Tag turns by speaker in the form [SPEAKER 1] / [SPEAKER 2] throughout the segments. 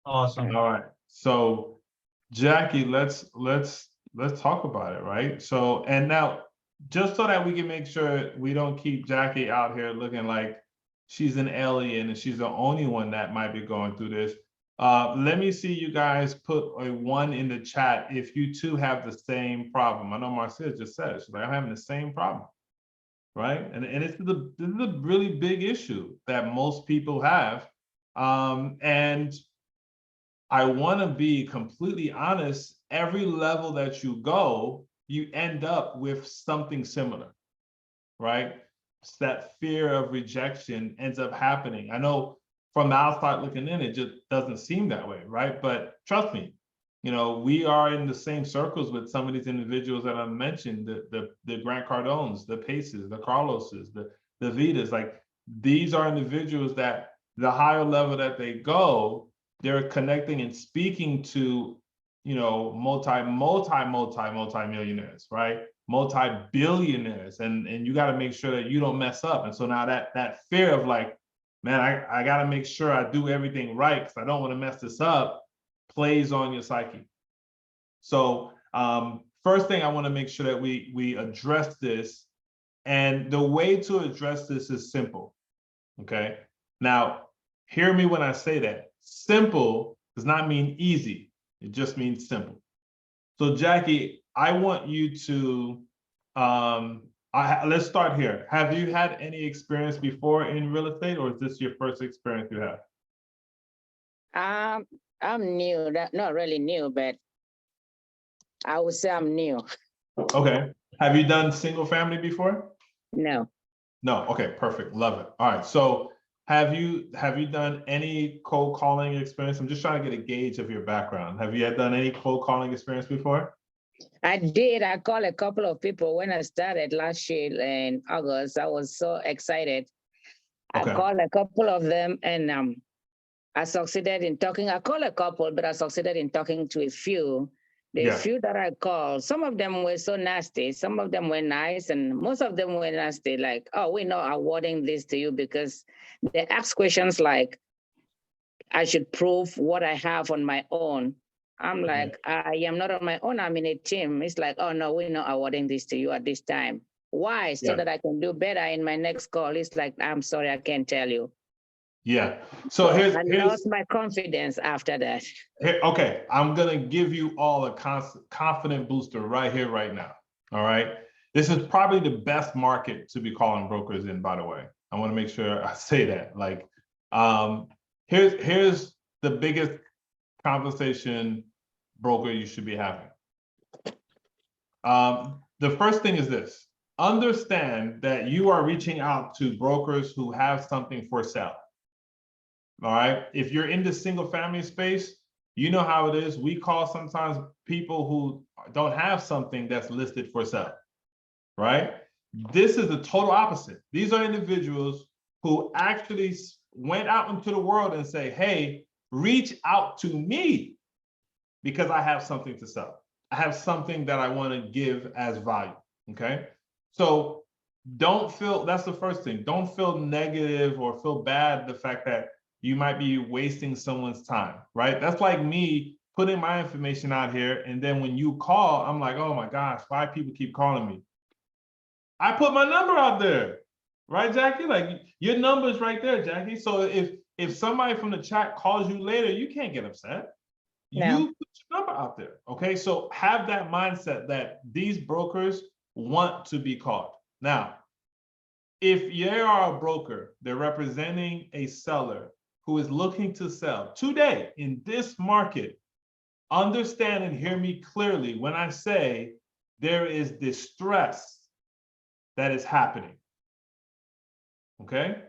[SPEAKER 1] Awesome.
[SPEAKER 2] All right. So Jackie, let's talk about it, right? So, and now just so that we can make sure we don't keep Jackie out here looking like she's an alien and she's the only one that might be going through this. Let me see you guys put a 1 in the chat if you too have the same problem. I know Marcia just said she's like, I'm having the same problem, right? And this is a really big issue that most people have. And I want to be completely honest, every level that you go, you end up with something similar, right? It's that fear of rejection ends up happening. I know from the outside looking in, it just doesn't seem that way, right? But trust me, we are in the same circles with some of these individuals that I mentioned, the Grant Cardones, the Paces, the Carloses, the Vitas. Like, these are individuals that the higher level that they go, they're connecting and speaking to, multi-millionaires, right? Multi-billionaires, and you got to make sure that you don't mess up. And so now that fear of like, man, I got to make sure I do everything right because I don't want to mess this up, plays on your psyche. So first thing, I want to make sure that we address this, and the way to address this is simple. Okay. Now, hear me when I say that. Simple does not mean easy. It just means simple. So Jackie, I want you to, let's start here. Have you had any experience before in real estate, or is this your first experience you have?
[SPEAKER 3] I'm new, not really new, but I would say I'm new.
[SPEAKER 2] Okay. Have you done single family before?
[SPEAKER 3] No.
[SPEAKER 2] No. Okay, perfect. Love it. All right. So have you done any cold calling experience? I'm just trying to get a gauge of your background. Have you done any cold calling experience before?
[SPEAKER 3] I did. I called a couple of people when I started last year in August. I was so excited.
[SPEAKER 2] Okay.
[SPEAKER 3] I called a couple of them, and I succeeded in talking. I called a couple, but I succeeded in talking to a few. The few that I called, some of them were so nasty. Some of them were nice, and most of them were nasty. Like, oh, we're not awarding this to you because they ask questions like, I should prove what I have on my own. I'm like, I am not on my own. I'm in a team. It's like, oh, no, we're not awarding this to you at this time. Why? So that I can do better in my next call. It's like, I'm sorry, I can't tell you.
[SPEAKER 2] Yeah. So here's
[SPEAKER 3] lost my confidence after that.
[SPEAKER 2] Okay, I'm gonna give you all a confident booster right here, right now. All right. This is probably the best market to be calling brokers in, by the way. I want to make sure I say that. Like, here's the biggest conversation broker you should be having. The first thing is this: understand that you are reaching out to brokers who have something for sale. All right. If you're in the single family space, you know how it is. We call sometimes people who don't have something that's listed for sale, right? This is the total opposite. These are individuals who actually went out into the world and say, hey, reach out to me because I have something to sell. I have something that I want to give as value, okay? So don't feel, that's the first thing. Don't feel negative or feel bad the fact that you might be wasting someone's time, right? That's like me putting my information out here, and then when you call, I'm like, oh my gosh, why people keep calling me? I put my number out there, right, Jackie? Like, your number is right there, Jackie. So if somebody from the chat calls you later, you can't get upset. No. You put your number out there, okay? So have that mindset that these brokers want to be called. Now, if you are a broker, they're representing a seller who is looking to sell today in this market, understand and hear me clearly when I say there is distress that is happening. Okay?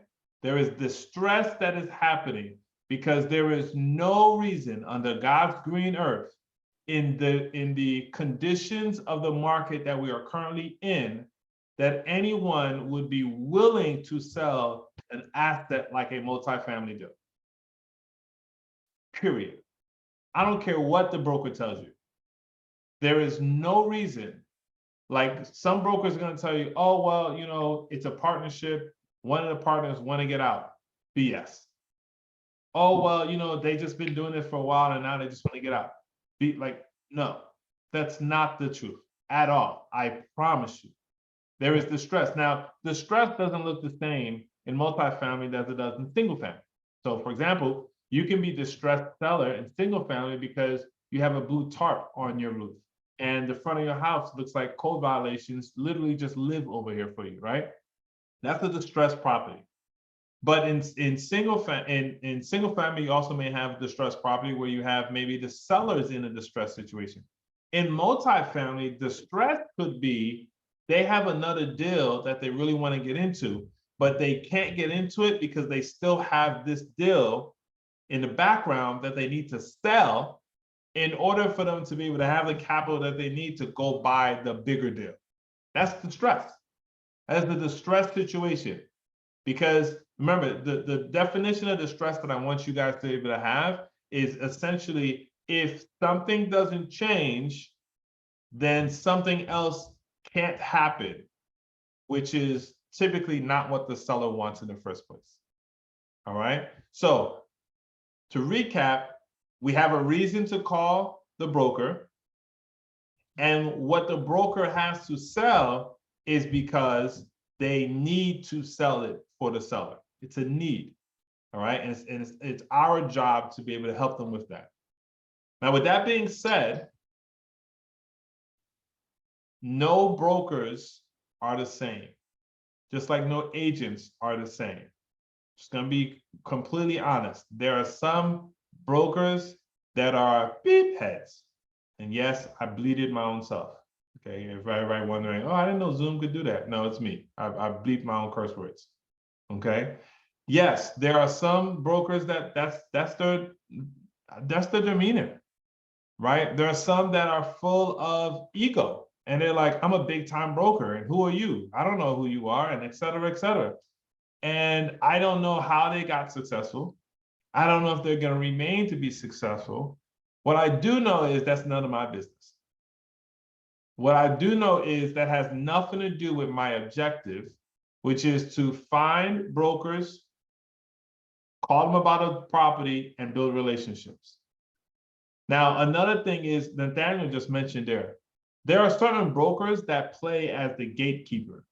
[SPEAKER 2] There is distress that is happening because there is no reason under God's green earth in the conditions of the market that we are currently in that anyone would be willing to sell an asset like a multifamily deal. Period. I don't care what the broker tells you. There is no reason. Like, some brokers are going to tell you, oh, well, it's a partnership. One of the partners want to get out. BS. oh, well, they just been doing this for a while and now they just want to get out. Be like, no, that's not the truth at all. I promise you. There is distress. Now, distress doesn't look the same in multifamily as it does in single family. So, for example, you can be distressed seller in single family because you have a blue tarp on your roof and the front of your house looks like code violations literally just live over here for you, right? That's a distressed property. But in single family, you also may have distressed property where you have maybe the sellers in a distressed situation. In multifamily, distress could be they have another deal that they really want to get into, but they can't get into it because they still have this deal in the background that they need to sell in order for them to be able to have the capital that they need to go buy the bigger deal. That's distress. That's the distress situation. Because remember, the definition of distress that I want you guys to be able to have is essentially if something doesn't change, then something else can't happen, which is typically not what the seller wants in the first place. All right. So to recap, we have a reason to call the broker. And what the broker has to sell is because they need to sell it for the seller. It's a need. All right. And it's our job to be able to help them with that. Now, with that being said, no brokers are the same, just like no agents are the same. Just going to be completely honest. There are some brokers that are beep heads. And yes, I bleeded my own self. Okay, if everybody wondering, oh, I didn't know Zoom could do that. No, it's me. I bleep my own curse words. Okay. Yes, there are some brokers that's their demeanor, right? There are some that are full of ego. And they're like, I'm a big time broker. And who are you? I don't know who you are, and et cetera, et cetera. And I don't know how they got successful. I don't know if they're going to remain to be successful. What I do know is that's none of my business. What I do know is that has nothing to do with my objective, which is to find brokers, call them about a property, and build relationships. Now, another thing is, Nathaniel just mentioned there are certain brokers that play as the gatekeeper,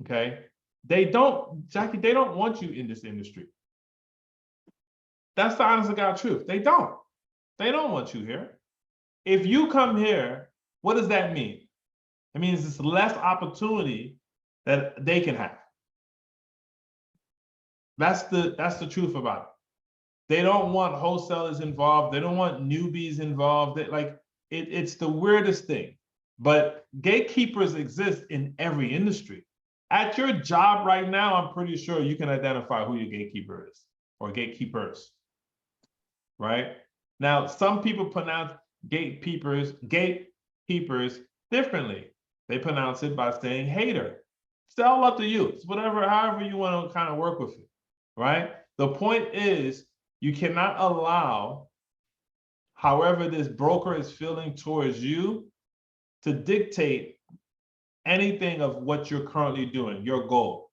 [SPEAKER 2] okay? Jackie, they don't want you in this industry. That's the honest to God truth. They don't want you here. If you come here, what does that mean? It means it's less opportunity that they can have. That's the truth about it. They don't want wholesalers involved. They don't want newbies involved. It's the weirdest thing. But gatekeepers exist in every industry. At your job right now, I'm pretty sure you can identify who your gatekeeper is or gatekeepers, right? Now, some people pronounce gatekeepers differently. They pronounce it by saying hater. It's all up to you. It's however you want to kind of work with it, right? The point is, you cannot allow however this broker is feeling towards you to dictate anything of what you're currently doing, your goal.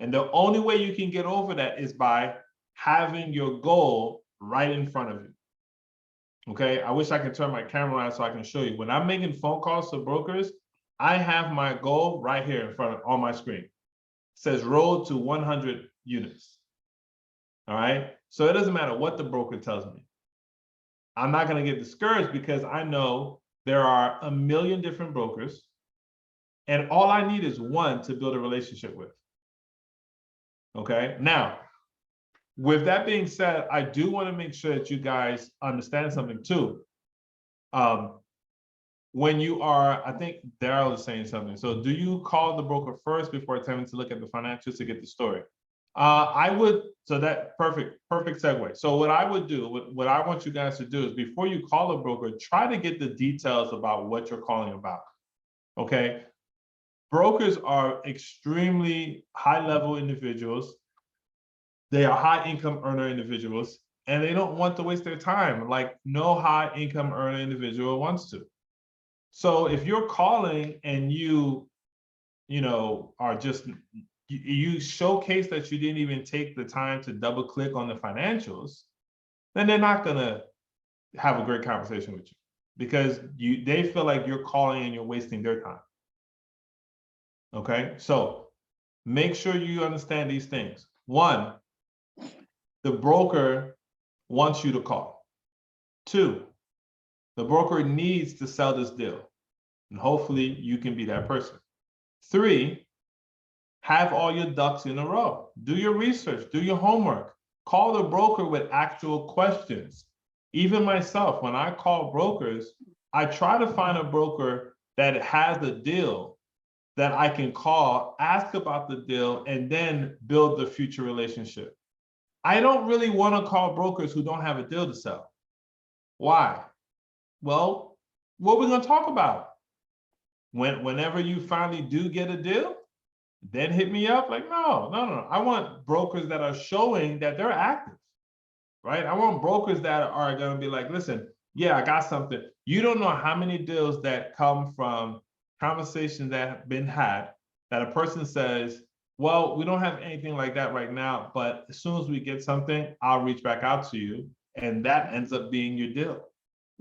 [SPEAKER 2] And the only way you can get over that is by having your goal right in front of you. Okay, I wish I could turn my camera on so I can show you. When I'm making phone calls to brokers, I have my goal right here in front of on my screen. It says road to 100 units. All right, so it doesn't matter what the broker tells me. I'm not going to get discouraged because I know there are a million different brokers, and all I need is one to build a relationship with. Okay, now, with that being said, I do want to make sure that you guys understand something too. When you are, I think Daryl is saying something. So do you call the broker first before attempting to look at the financials to get the story? I would, so that perfect segue. So what I would do, what I want you guys to do is before you call a broker, try to get the details about what you're calling about, okay? Brokers are extremely high-level individuals. They are high-income earner individuals, and they don't want to waste their time like no high-income earner individual wants to. So if you're calling and you are just you showcase that you didn't even take the time to double click on the financials, then they're not gonna have a great conversation with you because they feel like you're calling and you're wasting their time. Okay, so make sure you understand these things. One, the broker wants you to call. Two, the broker needs to sell this deal, and hopefully you can be that person. Three, have all your ducks in a row. Do your research, do your homework. Call the broker with actual questions. Even myself, when I call brokers, I try to find a broker that has a deal that I can call, ask about the deal, and then build the future relationship. I don't really want to call brokers who don't have a deal to sell. Why? Well, what we're going to talk about. Whenever you finally do get a deal, then hit me up. Like, no. I want brokers that are showing that they're active, right? I want brokers that are going to be like, listen, yeah, I got something. You don't know how many deals that come from conversations that have been had that a person says, well, we don't have anything like that right now, but as soon as we get something, I'll reach back out to you. And that ends up being your deal.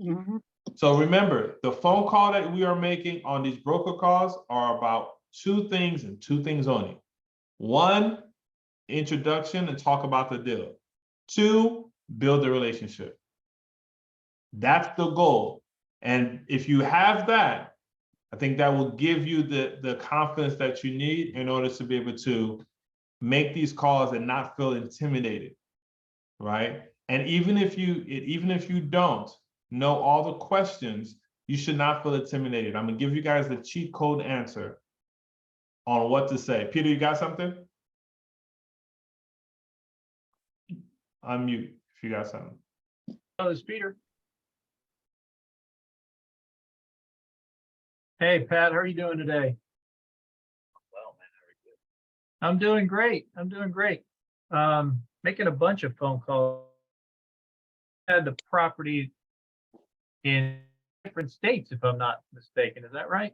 [SPEAKER 3] Mm-hmm.
[SPEAKER 2] So remember, the phone call that we are making on these broker calls are about two things and two things only. One, introduction and talk about the deal. Two, build a relationship. That's the goal. And if you have that, I think that will give you the confidence that you need in order to be able to make these calls and not feel intimidated, right? And even if you don't know all the questions, you should not feel intimidated. I'm gonna give you guys the cheat code answer on what to say. Peter, you got something? Unmute if you got something.
[SPEAKER 1] Oh, it's Peter. Hey, Pat, how are you doing today?
[SPEAKER 4] Well, man, how are you?
[SPEAKER 1] I'm doing great. I'm doing great. Making a bunch of phone calls. I had the property in different states, if I'm not mistaken. Is that right?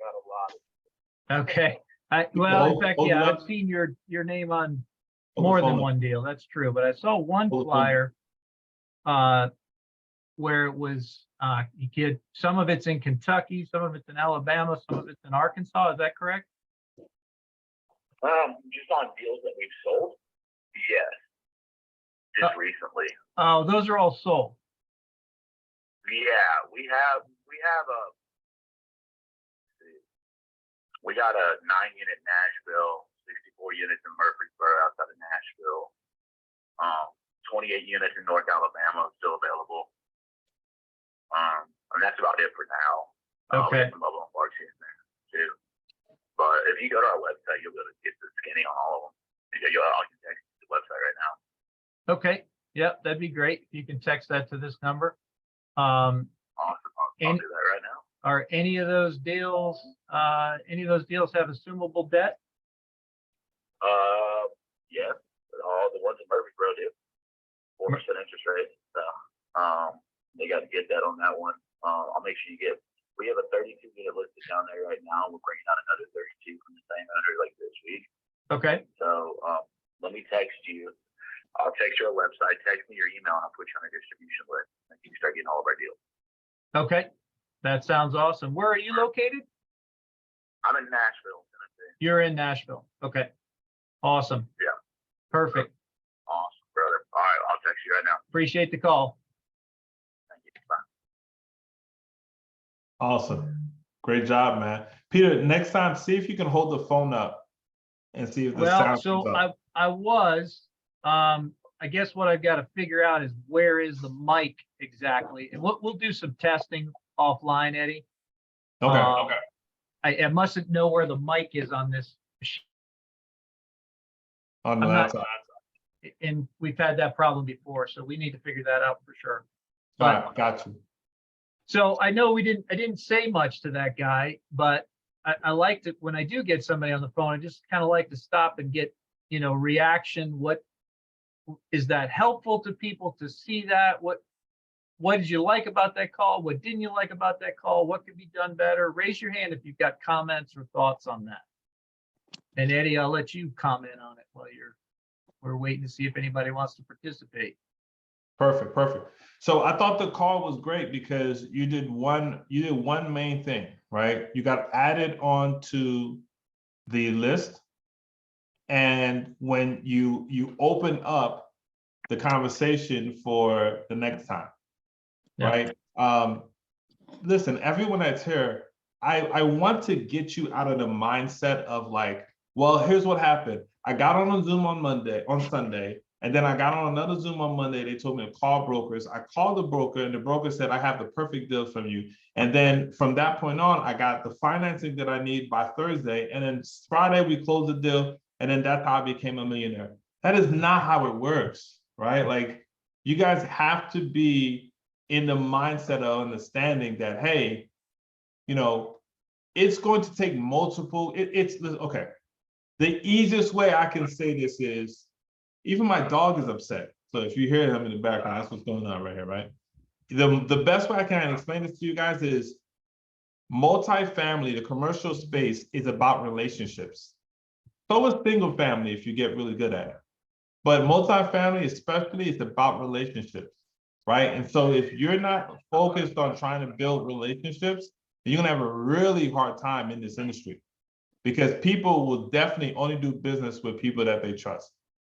[SPEAKER 4] Got a lot.
[SPEAKER 1] Okay. Well, in fact, yeah, I've
[SPEAKER 2] on.
[SPEAKER 1] seen your name on
[SPEAKER 2] Hold
[SPEAKER 1] more
[SPEAKER 2] the phone
[SPEAKER 1] than
[SPEAKER 2] up.
[SPEAKER 1] one deal. That's true. But I saw one
[SPEAKER 2] Hold the phone up.
[SPEAKER 1] flyer where it was you get some of it's in Kentucky, some of it's in Alabama, some of it's in Arkansas. Is that correct?
[SPEAKER 4] Just on deals that we've sold. Yes. Just recently.
[SPEAKER 1] Oh, those are all sold.
[SPEAKER 4] Yeah, we have we got a 9-unit Nashville, 64 units in Murfreesboro outside of Nashville. 28 units in North Alabama still available. And that's about it for now. We
[SPEAKER 1] Okay.
[SPEAKER 4] have some mobile home parks here and there too. But if you go to our website, you'll be able to get the skinny on all of them. I can text you the website right now.
[SPEAKER 1] Okay. Yep, that'd be great. You can text that to this number.
[SPEAKER 4] Awesome. I'll do that right now.
[SPEAKER 1] Are any of those deals have assumable debt?
[SPEAKER 4] Yes. All the ones in Murfreesboro do. 4% interest rate. So they got to get that on that one. I'll make sure you get. We have a 32 unit listed down there right now. We're bringing out another 32 from the same owner like this week.
[SPEAKER 1] Okay.
[SPEAKER 4] So let me text you. I'll text your website, text me your email, and I'll put you on a distribution list. And you can start getting all of our deals.
[SPEAKER 1] Okay. That sounds awesome. Where are you located?
[SPEAKER 4] I'm in Nashville, Tennessee.
[SPEAKER 1] You're in Nashville. Okay. Awesome.
[SPEAKER 4] Yeah.
[SPEAKER 1] Perfect.
[SPEAKER 4] Awesome, brother. All right, I'll text you right now.
[SPEAKER 1] Appreciate the call.
[SPEAKER 4] Thank you. Bye.
[SPEAKER 2] Awesome. Great job, man. Peter, next time, see if you can hold the phone up and see if the
[SPEAKER 1] Well,
[SPEAKER 2] sound
[SPEAKER 1] so
[SPEAKER 2] comes up.
[SPEAKER 1] I guess what I've got to figure out is where is the mic exactly? And we'll do some testing offline, Eddie.
[SPEAKER 2] Okay.
[SPEAKER 1] I mustn't know where the mic is on this machine.
[SPEAKER 2] On the
[SPEAKER 1] I'm not-
[SPEAKER 2] laptop.
[SPEAKER 1] And we've had that problem before, so we need to figure that out for sure.
[SPEAKER 2] All right, got you.
[SPEAKER 1] So I know I didn't say much to that guy, but I like to, when I do get somebody on the phone, I just kind of like to stop and get, reaction. What is that helpful to people to see that? What did you like about that call? What didn't you like about that call? What could be done better? Raise your hand if you've got comments or thoughts on that. And Eddie, I'll let you comment on it while we're waiting to see if anybody wants to participate.
[SPEAKER 2] Perfect, perfect. So I thought the call was great because you did one main thing, right? You got added on to the list. And when you open up the conversation for the next time,
[SPEAKER 1] Yeah.
[SPEAKER 2] right? Listen, everyone that's here, I want to get you out of the mindset of like, well, here's what happened. I got on a Zoom on Sunday, and then I got on another Zoom on Monday. They told me to call brokers. I called the broker, and the broker said, I have the perfect deal from you. And then from that point on, I got the financing that I need by Thursday. And then Friday, we closed the deal. And then that's how I became a millionaire. That is not how it works, right? Like, you guys have to be in the mindset of understanding that, hey, you know, it's going to take multiple, okay. The easiest way I can say this is, even my dog is upset. So if you hear him in the background, that's what's going on right here, right? The best way I can explain this to you guys is multifamily, the commercial space, is about relationships. So is single family if you get really good at it. But multifamily especially is about relationships, right? And so if you're not focused on trying to build relationships, you're gonna have a really hard time in this industry because people will definitely only do business with people that they trust.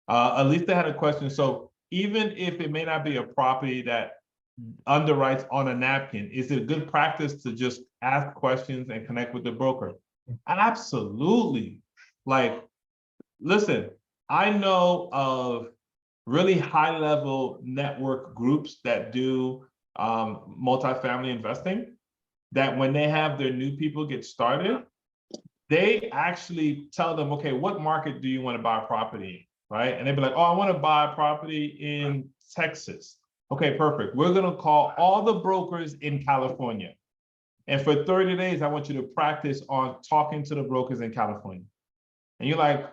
[SPEAKER 2] At least they had a question. So even if it may not be a property that underwrites on a napkin, is it good practice to just ask questions and connect with the broker? Absolutely. Like, listen, I know of really high level network groups that do multifamily investing, that when they have their new people get started, they actually tell them, okay, what market do you want to buy a property in, right? And they'd be like, oh, I want to buy a property in Texas. Okay, perfect. We're going to call all the brokers in California. And for 30 days, I want you to practice on talking to the brokers in California. And you're like,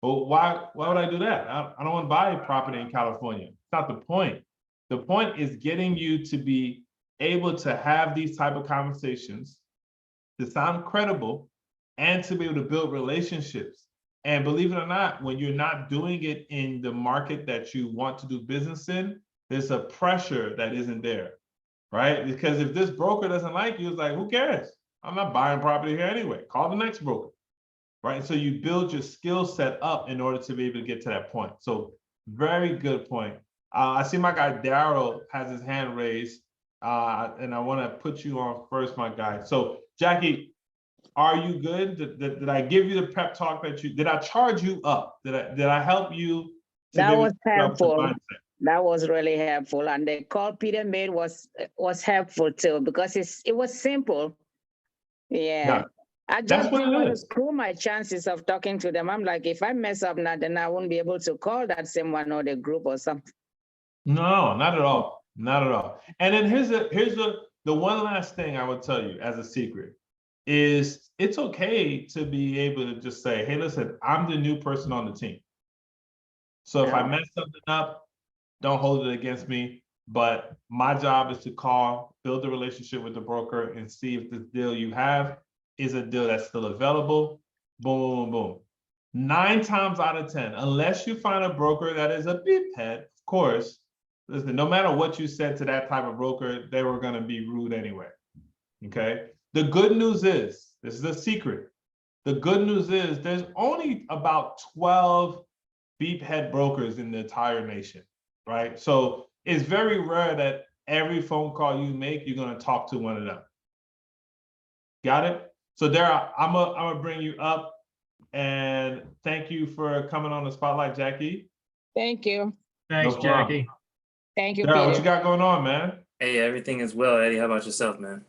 [SPEAKER 2] well, why would I do that? I don't want to buy a property in California. It's not the point. The point is getting you to be able to have these type of conversations, to sound credible, and to be able to build relationships. And believe it or not, when you're not doing it in the market that you want to do business in, there's a pressure that isn't there, right? Because if this broker doesn't like you, it's like, who cares? I'm not buying property here anyway. Call the next broker. Right. So you build your skill set up in order to be able to get to that point. So very good point. I see my guy Daryl has his hand raised, and I want to put you on first, my guy. So Jackie, are you good? Did I give you the pep talk that did I charge you up? Did I help you?
[SPEAKER 3] That was helpful. That was really helpful. And the call Peter made was helpful too, because it was simple. Yeah. I just didn't want to screw my chances of talking to them. I'm like, if I mess up now, then I won't be able to call that same one or the group or something.
[SPEAKER 2] No, not at all. Not at all. And then here's the one last thing I would tell you as a secret is it's okay to be able to just say, hey, listen, I'm the new person on the team. So if I mess something up, don't hold it against me. But my job is to call, build a relationship with the broker, and see if the deal you have is a deal that's still available. Boom, boom, boom. 9 times out of 10, unless you find a broker that is a beep head, of course, listen, no matter what you said to that type of broker, they were going to be rude anyway. Okay. The good news is, this is a secret. The good news is there's only about 12 beep head brokers in the entire nation, right? So it's very rare that every phone call you make, you're going to talk to one of them. Got it? So Dara, I'm gonna bring you up, and thank you for coming on the spotlight, Jackie.
[SPEAKER 3] Thank you.
[SPEAKER 1] Thanks,
[SPEAKER 2] No
[SPEAKER 1] Jackie.
[SPEAKER 3] Thank you,
[SPEAKER 2] Dara,
[SPEAKER 3] Peter.
[SPEAKER 2] what you got going on, man?
[SPEAKER 5] Hey, everything is well, Eddie. How about yourself, man?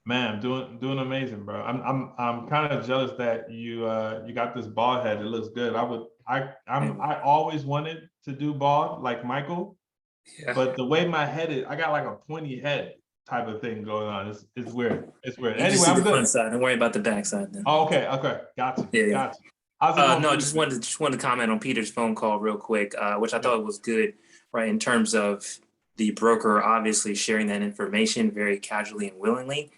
[SPEAKER 2] Man, doing amazing, bro. I'm kind of jealous that you got this bald head. It looks good. I always wanted to do bald like Michael, but the way my head is, I got like a pointy head type of thing going on. It's weird. It's weird.
[SPEAKER 5] You
[SPEAKER 2] Anyway,
[SPEAKER 5] see
[SPEAKER 2] I'm
[SPEAKER 5] the
[SPEAKER 2] good.
[SPEAKER 5] front side. Don't worry about the back side then.
[SPEAKER 2] Oh, okay. Gotcha.
[SPEAKER 5] Yeah.
[SPEAKER 2] Gotcha. How's it going?
[SPEAKER 5] No, just wanted to comment on Peter's phone call real quick, which I thought was good, right? In terms of the broker obviously sharing that information very casually and willingly.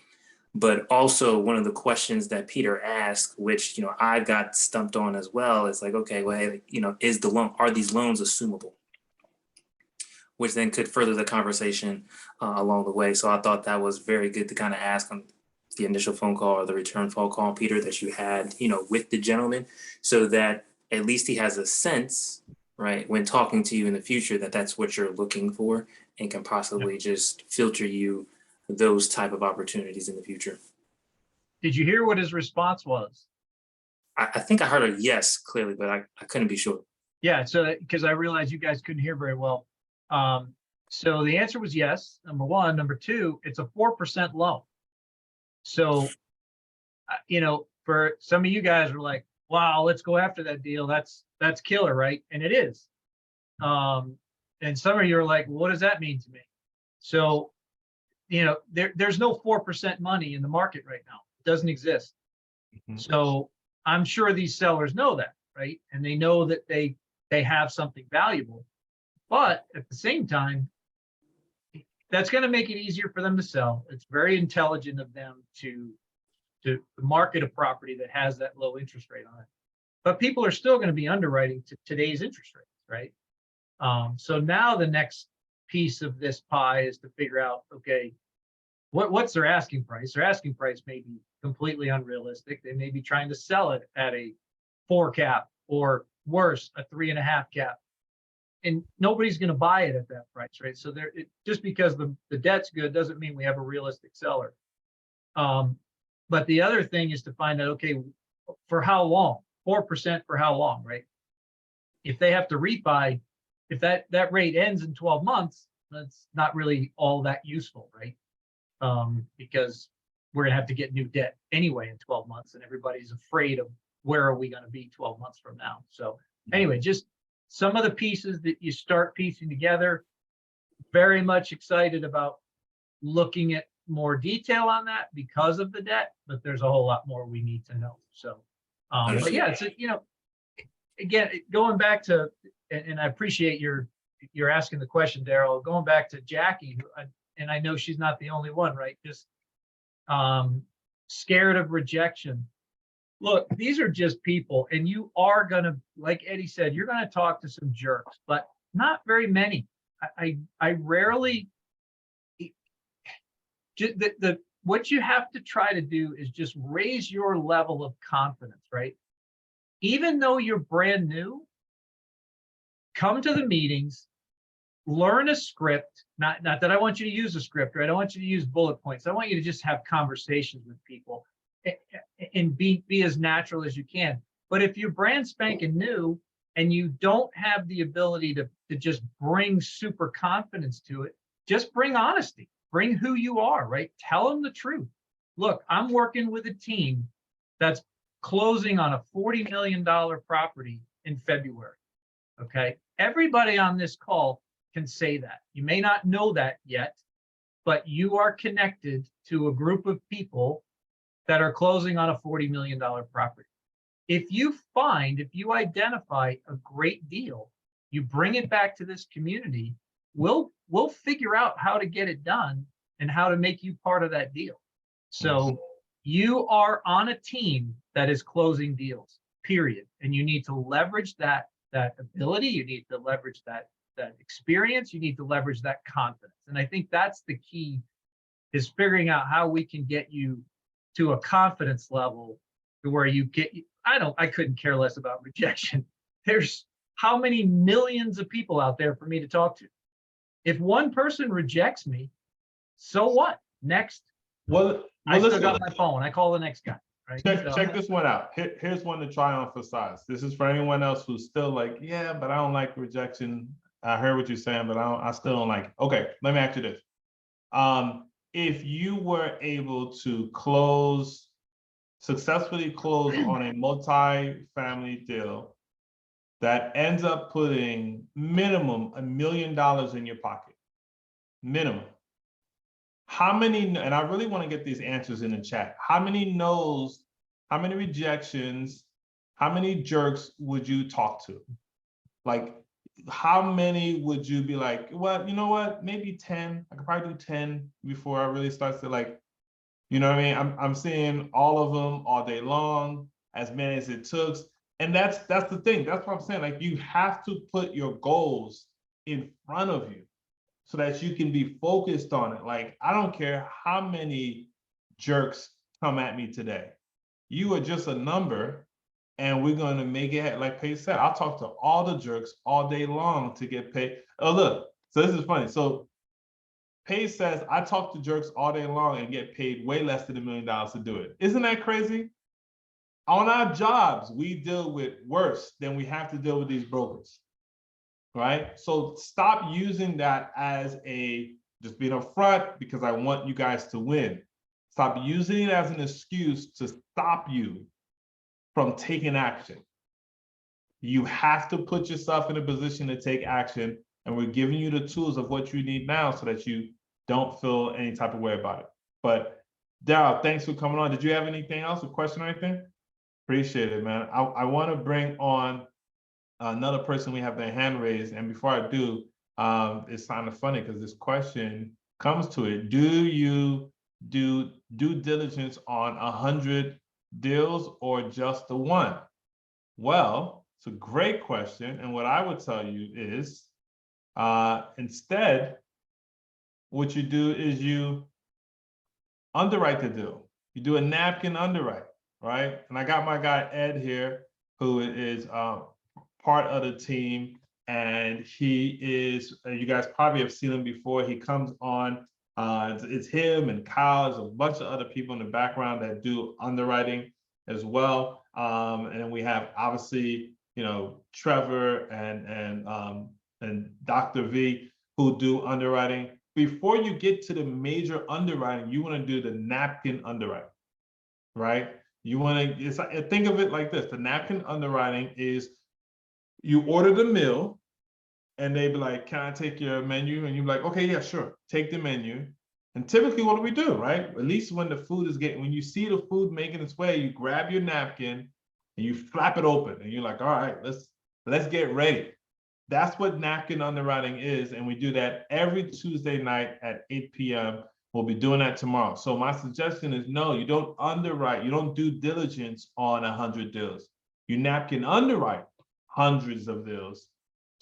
[SPEAKER 5] But also one of the questions that Peter asked, which, I got stumped on as well, is like, okay, well, hey, are these loans assumable? Which then could further the conversation along the way. So I thought that was very good to kind of ask on the initial phone call or the return phone call, Peter, that you had, with the gentleman, so that at least he has a sense, right, when talking to you in the future, that that's what you're looking for and can possibly just filter you those type of opportunities in the future.
[SPEAKER 1] Did you hear what his response was?
[SPEAKER 5] I think I heard a yes clearly, but I couldn't be sure.
[SPEAKER 1] Yeah, so because I realized you guys couldn't hear very well. So the answer was yes, number one. Number two, it's a 4% loan. So, for some of you guys were like, wow, let's go after that deal. That's killer, right? And it is. And some of you are like, well, what does that mean to me? So, there's no 4% money in the market right now. It doesn't exist. So I'm sure these sellers know that, right? And they know that they have something valuable. But at the same time, that's going to make it easier for them to sell. It's very intelligent of them to market a property that has that low interest rate on it. But people are still going to be underwriting to today's interest rates, right? So now the next piece of this pie is to figure out, okay, what's their asking price? Their asking price may be completely unrealistic. They may be trying to sell it at a 4 cap or worse, a 3.5 cap. And nobody's going to buy it at that price, right? So just because the debt's good doesn't mean we have a realistic seller. But the other thing is to find out, okay, for how long? 4% for how long, right? If they have to refi, if that rate ends in 12 months, that's not really all that useful, right? Because we're going to have to get new debt anyway in 12 months, and everybody's afraid of where are we going to be 12 months from now. So anyway, just some of the pieces that you start piecing together. Very much excited about looking at more detail on that because of the debt, but there's a whole lot more we need to know. So, but yeah, it's again, going back to, and I appreciate you're asking the question, Daryl, going back to Jackie, and I know she's not the only one, right? Just scared of rejection. Look, these are just people, and you are going to, like Eddie said, you're going to talk to some jerks, but not very many. I rarely, what you have to try to do is just raise your level of confidence, right? Even though you're brand new, come to the meetings, learn a script, not that I want you to use a script, right? I want you to use bullet points. I want you to just have conversations with people and be as natural as you can. But if you're brand spanking new and you don't have the ability to just bring super confidence to it, just bring honesty, bring who you are, right? Tell them the truth. Look, I'm working with a team that's closing on a $40 million property in February, okay? Everybody on this call can say that. You may not know that yet, but you are connected to a group of people that are closing on a $40 million property. If you identify a great deal, you bring it back to this community, we'll figure out how to get it done and how to make you part of that deal. So you are on a team that is closing deals, period. And you need to leverage that ability. You need to leverage that experience. You need to leverage that confidence. And I think that's the key, is figuring out how we can get you to a confidence level to where you get, I couldn't care less about rejection. There's how many millions of people out there for me to talk to. If one person rejects me, so what? Next.
[SPEAKER 2] Well,
[SPEAKER 1] I still got my phone. I call the next guy. Right?
[SPEAKER 2] Check this one out. Here's one to try on for size. This is for anyone else who's still like, yeah, but I don't like rejection. I heard what you're saying, but I still don't like it. Okay, let me ask you this. If you were able to successfully close on a multi-family deal that ends up putting minimum $1 million in your pocket, minimum. How many, and I really want to get these answers in the chat. How many no's, how many rejections, how many jerks would you talk to? Like, how many would you be like, well, you know what, maybe 10, I could probably do 10 before I really start to like, You know what I mean? I'm seeing all of them all day long, as many as it took. And that's the thing. That's what I'm saying. Like, you have to put your goals in front of you so that you can be focused on it. Like, I don't care how many jerks come at me today. You are just a number, and we're going to make it, like Paige said, I'll talk to all the jerks all day long to get paid. Oh, look, so this is funny. So Paige says, I talk to jerks all day long and get paid way less than $1 million to do it. Isn't that crazy? On our jobs, we deal with worse than we have to deal with these brokers, right? So stop using that as just being upfront because I want you guys to win. Stop using it as an excuse to stop you from taking action. You have to put yourself in a position to take action, and we're giving you the tools of what you need now so that you don't feel any type of way about it. But Daryl, thanks for coming on. Did you have anything else, a question or anything? Appreciate it, man. I want to bring on another person. We have their hand raised, and before I do, it's kind of funny because this question comes to it. Do you do due diligence on 100 deals or just the one? Well, it's a great question, and what I would tell you is, instead, what you do is you underwrite the deal. You do a napkin underwrite, right? And I got my guy Ed here, who is part of the team, and he is, you guys probably have seen him before. He comes on, it's him and Kyle, there's a bunch of other people in the background that do underwriting as well. And then we have, obviously, you know, Trevor and Dr. V, who do underwriting. Before you get to the major underwriting, you want to do the napkin underwriting, right? You want to, think of it like this. The napkin underwriting is, you order the meal and they be like, can I take your menu? And you're like, okay, yeah, sure. Take the menu. And typically what do we do, right? At least when the food is when you see the food making its way, you grab your napkin and you flap it open and you're like, all right, let's get ready. That's what napkin underwriting is. And we do that every Tuesday night at 8 p.m. We'll be doing that tomorrow. So my suggestion is, no, you don't underwrite. You don't do diligence on 100 deals. You napkin underwrite hundreds of deals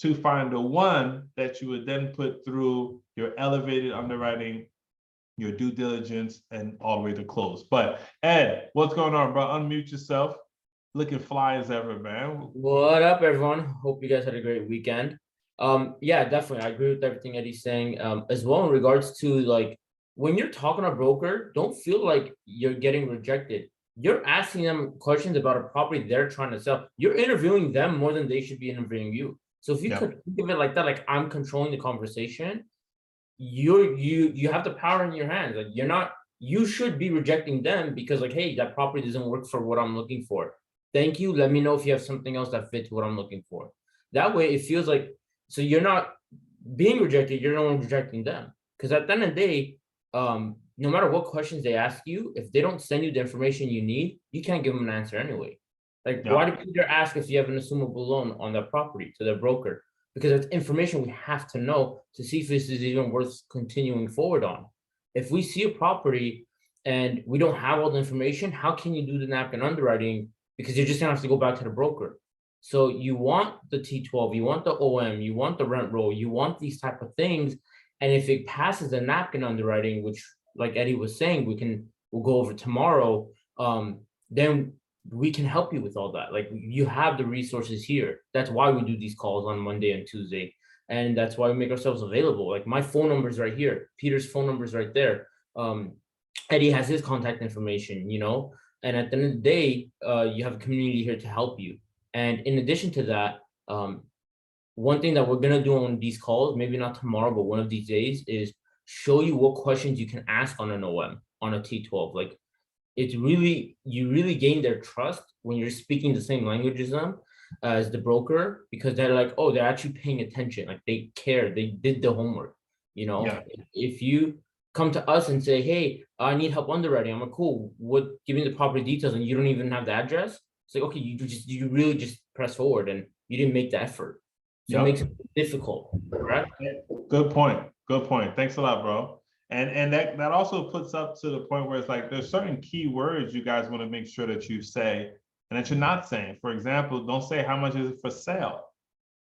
[SPEAKER 2] to find the one that you would then put through your elevated underwriting, your due diligence, and all the way to close. But Ed, what's going on, bro? Unmute yourself. Looking fly as ever, man.
[SPEAKER 6] What up, everyone? Hope you guys had a great weekend. Yeah, definitely. I agree with everything Eddie's saying. As well, in regards to, like, when you're talking to a broker, don't feel like you're getting rejected. You're asking them questions about a property they're trying to sell. You're interviewing them more than they should be interviewing you. So if you could think of it like that, like I'm controlling the conversation, you have the power in your hands. Like, you should be rejecting them because, like, hey, that property doesn't work for what I'm looking for. Thank you. Let me know if you have something else that fits what I'm looking for. That way it feels like, so you're not being rejected, you're not rejecting them. Because at the end of the day, no matter what questions they ask you, if they don't send you the information you need, you can't give them an answer anyway. Like, why did Peter ask if you have an assumable loan on that property to their broker? Because it's information we have to know to see if this is even worth continuing forward on. If we see a property and we don't have all the information, how can you do the napkin underwriting? Because you're just gonna have to go back to the broker. So you want the T12, you want the OM, you want the rent roll, you want these type of things. And if it passes the napkin underwriting, which, like Eddie was saying, we'll go over tomorrow, then we can help you with all that. Like, you have the resources here. That's why we do these calls on Monday and Tuesday. And that's why we make ourselves available. Like, my phone number is right here. Peter's phone number is right there. Eddie has his contact information, you know? And at the end of the day, you have a community here to help you. And in addition to that, one thing that we're gonna do on these calls, maybe not tomorrow, but one of these days, is show you what questions you can ask on an OM, on a T12. Like, you really gain their trust when you're speaking the same language as them, as the broker, because they're like, oh, they're actually paying attention. Like, they care, they did the homework, you know? Yeah. If you come to us and say, hey, I need help underwriting, I'm like, cool, give me the property details, and you don't even have the address. It's like, okay, you really just press forward and you didn't make the effort. So it makes it difficult, right?
[SPEAKER 2] Good point. Good point. Thanks a lot, bro. And that also puts up to the point where it's like there's certain key words you guys want to make sure that you say and that you're not saying. For example, don't say how much is it for sale.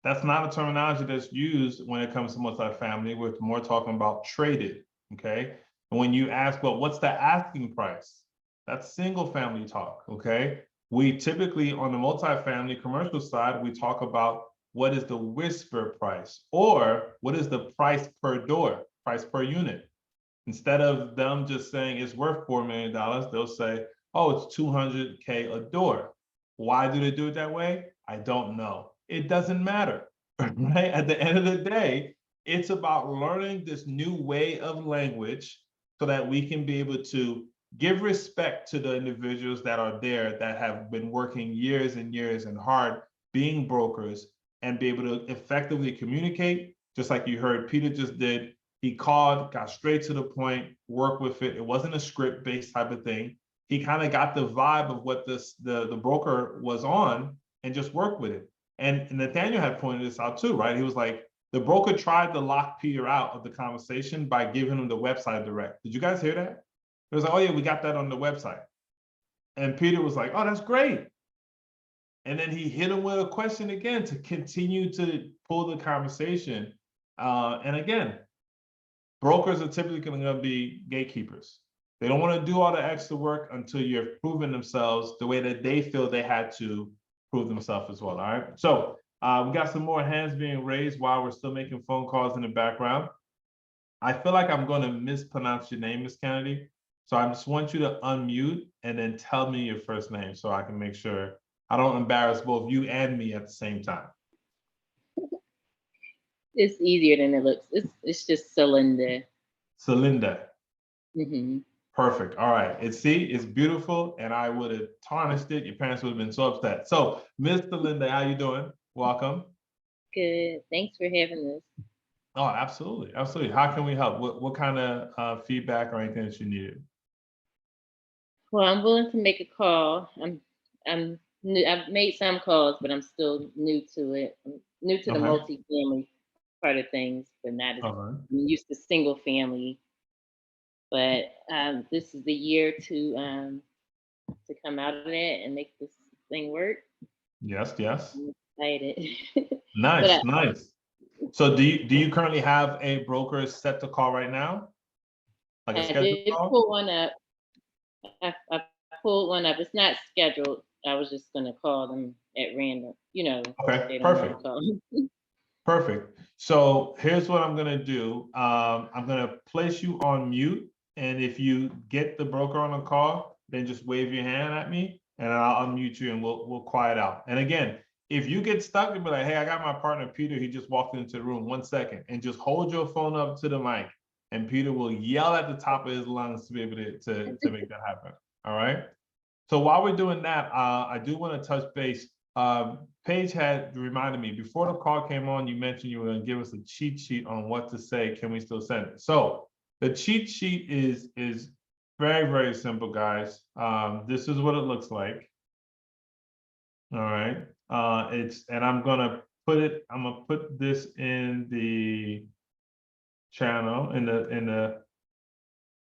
[SPEAKER 2] That's not a terminology that's used when it comes to multifamily. We're more talking about traded, okay? And when you ask, well, what's the asking price? That's single family talk, okay? We typically, on the multifamily commercial side, we talk about what is the whisper price or what is the price per door, price per unit. Instead of them just saying it's worth $4 million, they'll say, oh, it's 200K a door. Why do they do it that way? I don't know. It doesn't matter, right? At the end of the day, it's about learning this new way of language so that we can be able to give respect to the individuals that are there that have been working years and years and hard being brokers and be able to effectively communicate, just like you heard Peter just did. He called, got straight to the point, worked with it. It wasn't a script-based type of thing. He kind of got the vibe of what the broker was on and just worked with it. And Nathaniel had pointed this out too, right? He was like, the broker tried to lock Peter out of the conversation by giving him the website direct. Did you guys hear that? It was like, oh yeah, we got that on the website. And Peter was like, oh, that's great. And then he hit him with a question again to continue to pull the conversation. And again, brokers are typically going to be gatekeepers. They don't want to do all the extra work until you've proven themselves the way that they feel they had to prove themselves as well. All right. So we got some more hands being raised while we're still making phone calls in the background. I feel like I'm going to mispronounce your name, Ms. Kennedy. So I just want you to unmute and then tell me your first name so I can make sure I don't embarrass both you and me at the same time.
[SPEAKER 7] It's easier than it looks. It's just Celinda.
[SPEAKER 2] Celinda.
[SPEAKER 7] Mm-hmm.
[SPEAKER 2] Perfect. All right. It's beautiful, and I would have tarnished it. Your parents would have been so upset. So, Miss Celinda, how you doing? Welcome.
[SPEAKER 7] Good. Thanks for having this.
[SPEAKER 2] Oh, absolutely, absolutely. How can we help? What kind of feedback or anything that you needed?
[SPEAKER 7] Well, I'm willing to make a call. I'm new. I've made some calls, but I'm still new to it. I'm new to the
[SPEAKER 2] Okay.
[SPEAKER 7] multifamily part of things, but not as
[SPEAKER 2] All right.
[SPEAKER 7] I'm used to single family. But this is the year to come out of that and make this thing work.
[SPEAKER 2] Yes, yes.
[SPEAKER 7] I'm excited.
[SPEAKER 2] Nice,
[SPEAKER 7] But
[SPEAKER 2] nice. So do you currently have a broker set to call right now? Like a
[SPEAKER 7] I
[SPEAKER 2] scheduled
[SPEAKER 7] did
[SPEAKER 2] call?
[SPEAKER 7] pull one up. I pulled one up. It's not scheduled. I was just gonna call them at random.
[SPEAKER 2] Okay,
[SPEAKER 7] They don't want to
[SPEAKER 2] perfect.
[SPEAKER 7] call.
[SPEAKER 2] Perfect. So here's what I'm gonna do. I'm gonna place you on mute, and if you get the broker on a call, then just wave your hand at me, and I'll unmute you, and we'll quiet out. And again, if you get stuck, you'll be like, "Hey, I got my partner Peter. He just walked into the room. 1 second," and just hold your phone up to the mic, and Peter will yell at the top of his lungs to be able to make that happen. All right. So while we're doing that, I do want to touch base. Paige had reminded me before the call came on, you mentioned you were going to give us a cheat sheet on what to say. Can we still send it? So the cheat sheet is very, very simple, guys. This is what it looks like. All right. And I'm gonna put this in the channel, in the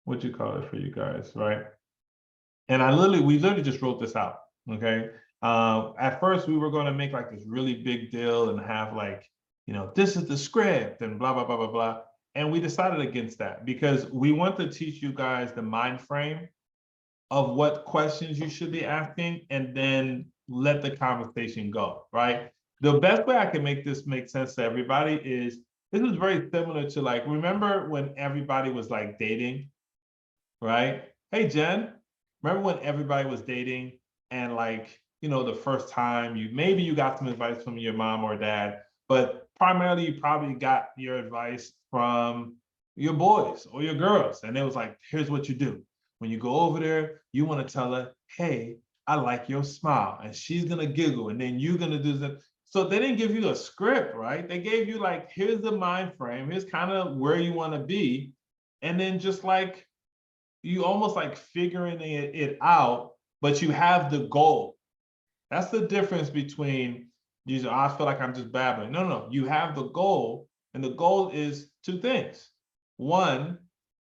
[SPEAKER 2] what you call it for you guys, right? And we literally just wrote this out. Okay. At first we were going to make like this really big deal and have like, this is the script and blah, blah, blah, blah, blah. And we decided against that because we want to teach you guys the mind frame of what questions you should be asking and then let the conversation go, right? The best way I can make this make sense to everybody is this is very similar to like, remember when everybody was like dating, right? Hey, Jen, remember when everybody was dating and like, the first time maybe you got some advice from your mom or dad, but primarily you probably got your advice from your boys or your girls. And it was like, here's what you do. When you go over there, you want to tell her, hey, I like your smile. And she's going to giggle. And then you're going to do that. So they didn't give you a script, right? They gave you like, here's the mind frame. Here's kind of where you want to be. And then just like, you almost like figuring it out, but you have the goal. That's the difference between I feel like I'm just babbling. No, you have the goal, and the goal is two things. One,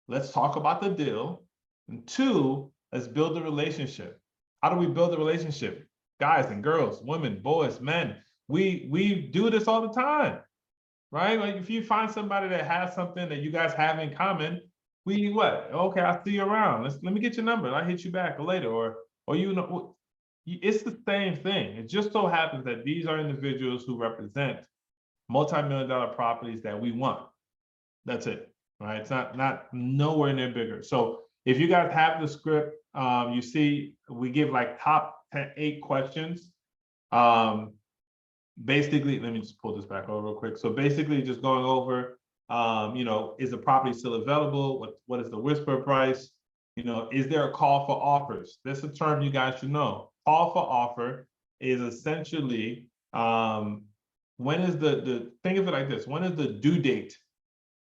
[SPEAKER 2] let's talk about the deal. And 2, let's build a relationship. How do we build a relationship? Guys and girls, women, boys, men, we do this all the time, right? Like if you find somebody that has something that you guys have in common, we what? Okay, I'll see you around. Let me get your number. I'll hit you back later, or you know, it's the same thing. It just so happens that these are individuals who represent multi-million-dollar properties that we want. That's it, right? It's not nowhere near bigger. So if you guys have the script, you see we give like top 8 questions. Basically, let me just pull this back over real quick. So basically just going over, you know, is the property still available? What is the whisper price? You know, is there a call for offers? This is a term you guys should know. Call for offer is essentially, when is the think of it like this, when is the due date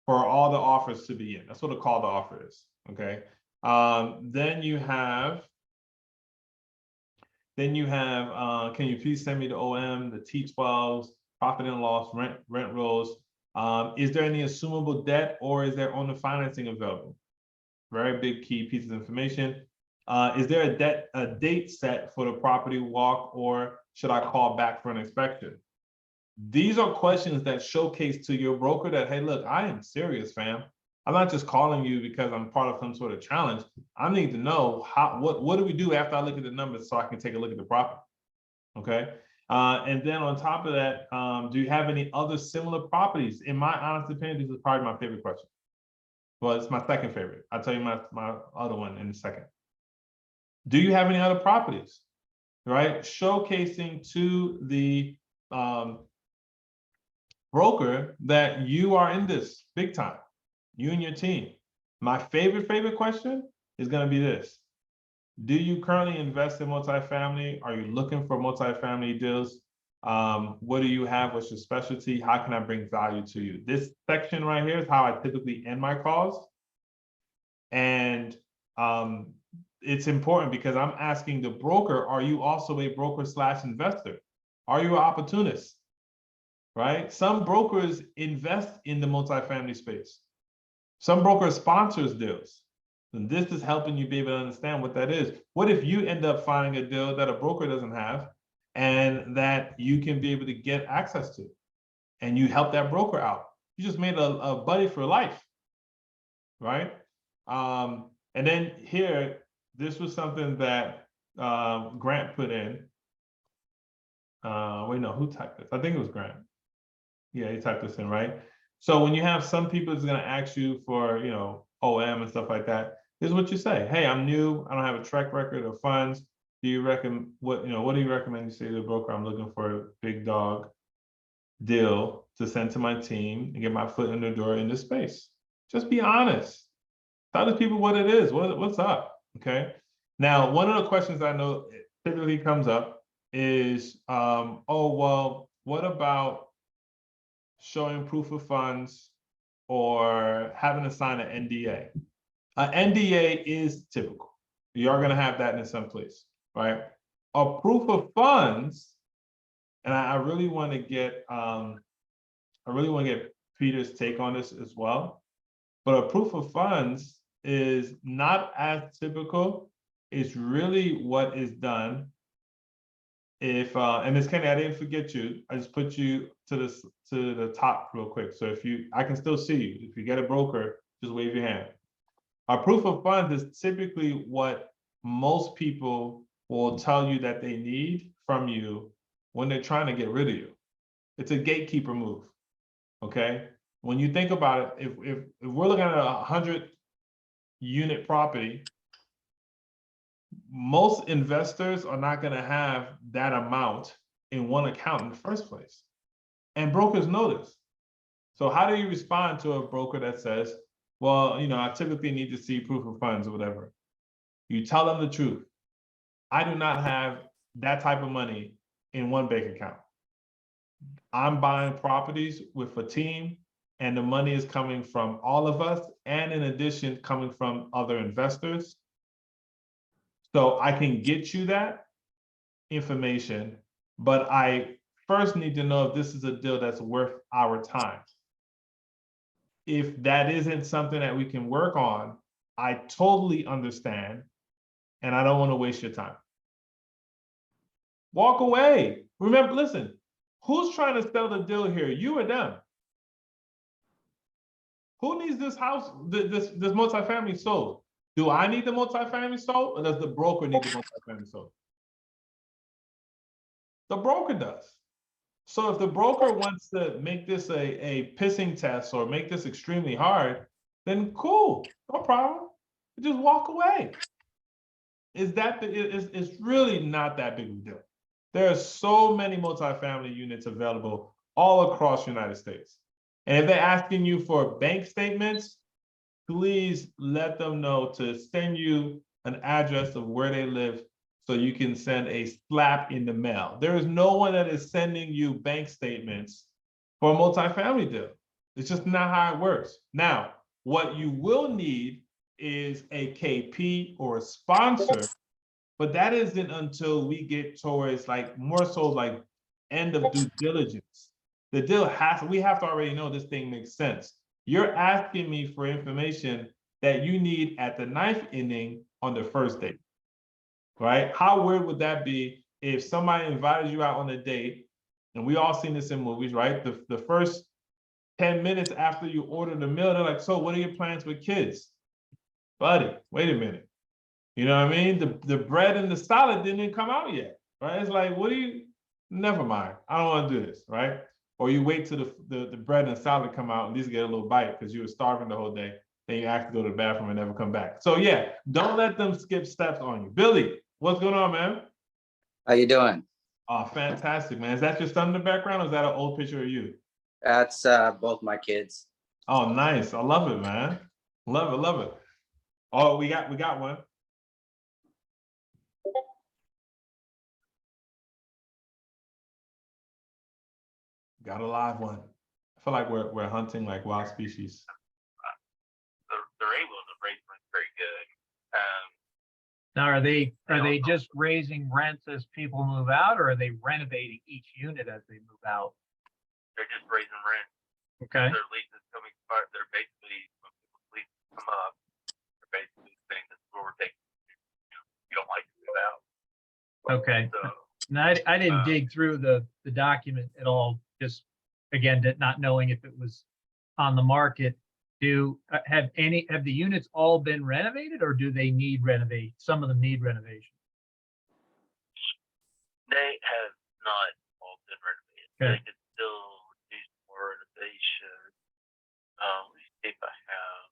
[SPEAKER 2] for all the offers to be in? That's what a call to offer is, okay? Then you have, can you please send me the OM, the T12s, profit and loss, rent rolls? Is there any assumable debt or is there owner financing available? Very big key piece of information. Is there a date set for the property walk or should I call back for an inspection? These are questions that showcase to your broker that, hey, look, I am serious, fam. I'm not just calling you because I'm part of some sort of challenge. I need to know what do we do after I look at the numbers so I can take a look at the property, okay? And then on top of that, do you have any other similar properties? In my honest opinion, this is probably my favorite question. Well, it's my second favorite. I'll tell you my other one in a second. Do you have any other properties, right? Showcasing to the broker that you are in this big time, you and your team. My favorite question is going to be this. Do you currently invest in multifamily? Are you looking for multifamily deals? What do you have? What's your specialty? How can I bring value to you? This section right here is how I typically end my calls. And it's important because I'm asking the broker, are you also a broker / investor? Are you an opportunist? Right? Some brokers invest in the multifamily space. Some brokers sponsors deals. And this is helping you be able to understand what that is. What if you end up finding a deal that a broker doesn't have and that you can be able to get access to and you help that broker out? You just made a buddy for life, right? And then here, this was something that Grant put in. Wait, no, who typed this? I think it was Grant. Yeah, he typed this in, right? So when you have some people that's going to ask you for, you know, OM and stuff like that, this is what you say. Hey, I'm new. I don't have a track record of funds. Do you recommend what do you recommend you say to the broker? I'm looking for a big dog deal to send to my team and get my foot in the door in this space. Just be honest. Tell the people what it is. What's up? Okay. Now, one of the questions I know typically comes up is, oh, well, what about showing proof of funds or having to sign an NDA? An NDA is typical. You are going to have that in some place, right? A proof of funds, and I really want to get Peter's take on this as well. But a proof of funds is not as typical. It's really what is done if and Ms. Kenny, I didn't forget you. I just put you to the top real quick. So I can still see you. If you get a broker, just wave your hand. A proof of funds is typically what most people will tell you that they need from you when they're trying to get rid of you. It's a gatekeeper move. Okay. When you think about it, if we're looking at a 100-unit property, most investors are not going to have that amount in one account in the first place. And brokers know this. So how do you respond to a broker that says, well, you know, I typically need to see proof of funds or whatever? You tell them the truth. I do not have that type of money in one bank account. I'm buying properties with a team, and the money is coming from all of us, and in addition, coming from other investors. So I can get you that information, but I first need to know if this is a deal that's worth our time. if that isn't something that we can work on, I totally understand, and I don't want to waste your time. Walk away. Remember, listen, who's trying to sell the deal here? You or them? Who needs this house, this multifamily sold? Do I need the multifamily sold, or does the broker need the multifamily sold? The broker does. So if the broker wants to make this a pissing test or make this extremely hard, then cool, no problem. Just walk away. It's really not that big of a deal. There are so many multifamily units available all across the United States. And if they're asking you for bank statements, please let them know to send you an address of where they live so you can send a slap in the mail. There is no one that is sending you bank statements for a multifamily deal. It's just not how it works. Now, what you will need is a KP or a sponsor, but that isn't until we get towards like more so like end of due diligence. The deal we have to already know this thing makes sense. You're asking me for information that you need at the 9th inning on the first date, right? How weird would that be if somebody invited you out on a date, and we all seen this in movies, right? The first 10 minutes after you order the meal, they're like, so what are your plans with kids? Buddy, wait a minute. You know what I mean? The bread and the salad didn't come out yet, right? It's like, never mind. I don't want to do this, right? Or you wait till the bread and salad come out and at least get a little bite because you were starving the whole day. Then you have to go to the bathroom and never come back. So yeah, don't let them skip steps on you. Billy, what's going on, man?
[SPEAKER 8] How you doing?
[SPEAKER 2] Oh, fantastic, man. Is that your son in the background or is that an old picture of you?
[SPEAKER 8] That's both my kids.
[SPEAKER 2] Oh, nice. I love it, man. Love it, love it. Oh, we got one. Got a live one. I feel like we're hunting like wild species.
[SPEAKER 4] They're able to raise rent very good.
[SPEAKER 1] Now, are they just raising rents as people move out, or are they renovating each unit as they move out?
[SPEAKER 4] They're just raising rent.
[SPEAKER 1] Okay.
[SPEAKER 4] Their leases coming, they're basically, when people's leases come up, they're basically saying this is where we're taking, you don't like to move out.
[SPEAKER 1] Okay.
[SPEAKER 4] So,
[SPEAKER 1] Now, I didn't dig through the document at all, just again, not knowing if it was on the market. Have the units all been renovated, or do they need renovate? Some of them need renovation.
[SPEAKER 4] they have not all been renovated.
[SPEAKER 1] Okay.
[SPEAKER 4] They could still use more renovation. Let me see if I have.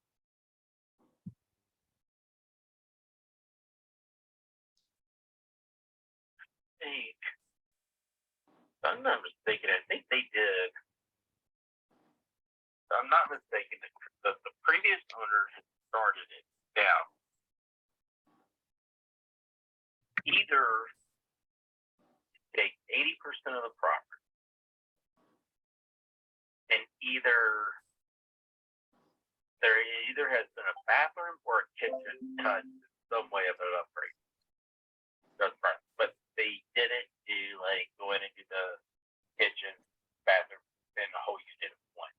[SPEAKER 4] I think, if I'm not mistaken, I think they did. If I'm not mistaken, the previous owner had started it down. Either take 80% of the property, and there either has been a bathroom or a kitchen touched in some way of an upgrade. That's right. But they didn't do like go in and do the kitchen, bathroom, and the whole unit at once.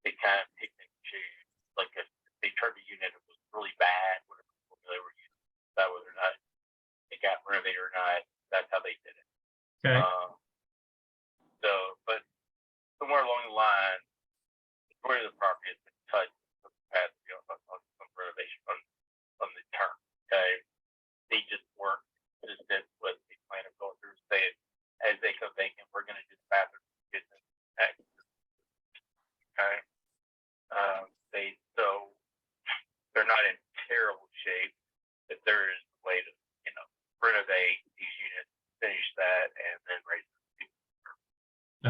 [SPEAKER 4] They kind of picked and choose. Like if they turned a unit that was really bad, whatever they were using, that was or not, it got renovated or not. That's how they did it.
[SPEAKER 1] Okay.
[SPEAKER 4] So, but somewhere along the line, the majority of the property has been touched for the past, on some renovation on the term. Okay, they just weren't consistent with the plan of going through, saying as they come vacant, we're going to do the bathroom, kitchen, next. Okay, they're not in terrible shape. But there is a way to renovate these units, finish that, and then raise them.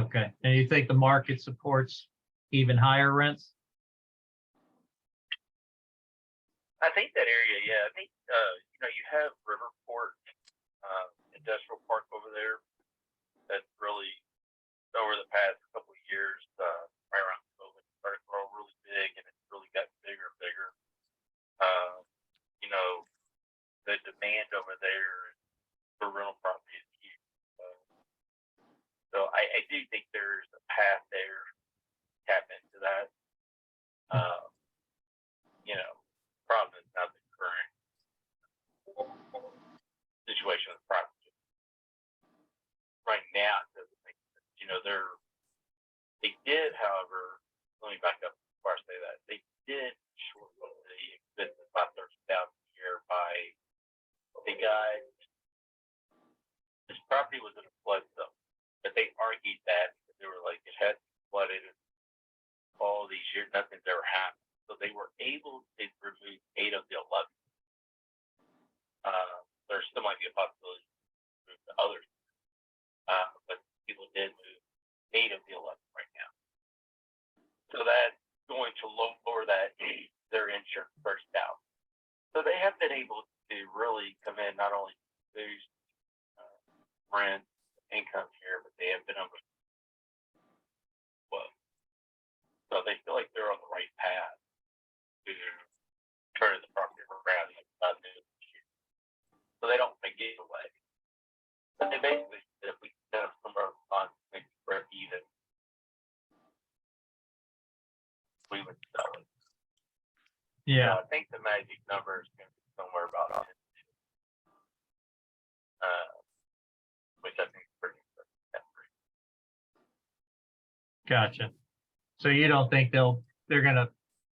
[SPEAKER 1] Okay. And you think the market supports even higher rents?
[SPEAKER 4] I think that area, yeah. I think you have Riverport Industrial Park over there. That's really over the past couple of years, right around COVID, started growing really big, and it's really gotten bigger and bigger. The demand over there for rental property is huge. So I do think there's a path there to tap into that. So they were able to remove 8 of the 11. There still might be a possibility to move the others, but people did move 8 of the 11 right now. So that's going to lower their insurance first out. So they have been able to really come in, not only boost rent income here, but they have been able to, well, so they feel like they're on the right path to turn the property around about this year. So they don't make it away. But they basically said if we set up somewhere on maybe break even, we would sell it.
[SPEAKER 1] Yeah.
[SPEAKER 4] So I think the magic number is going to be somewhere about 10, which I think is pretty good.
[SPEAKER 1] Gotcha. So you don't think they're gonna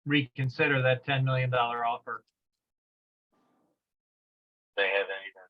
[SPEAKER 1] reconsider that $10 million offer?
[SPEAKER 4] They haven't even.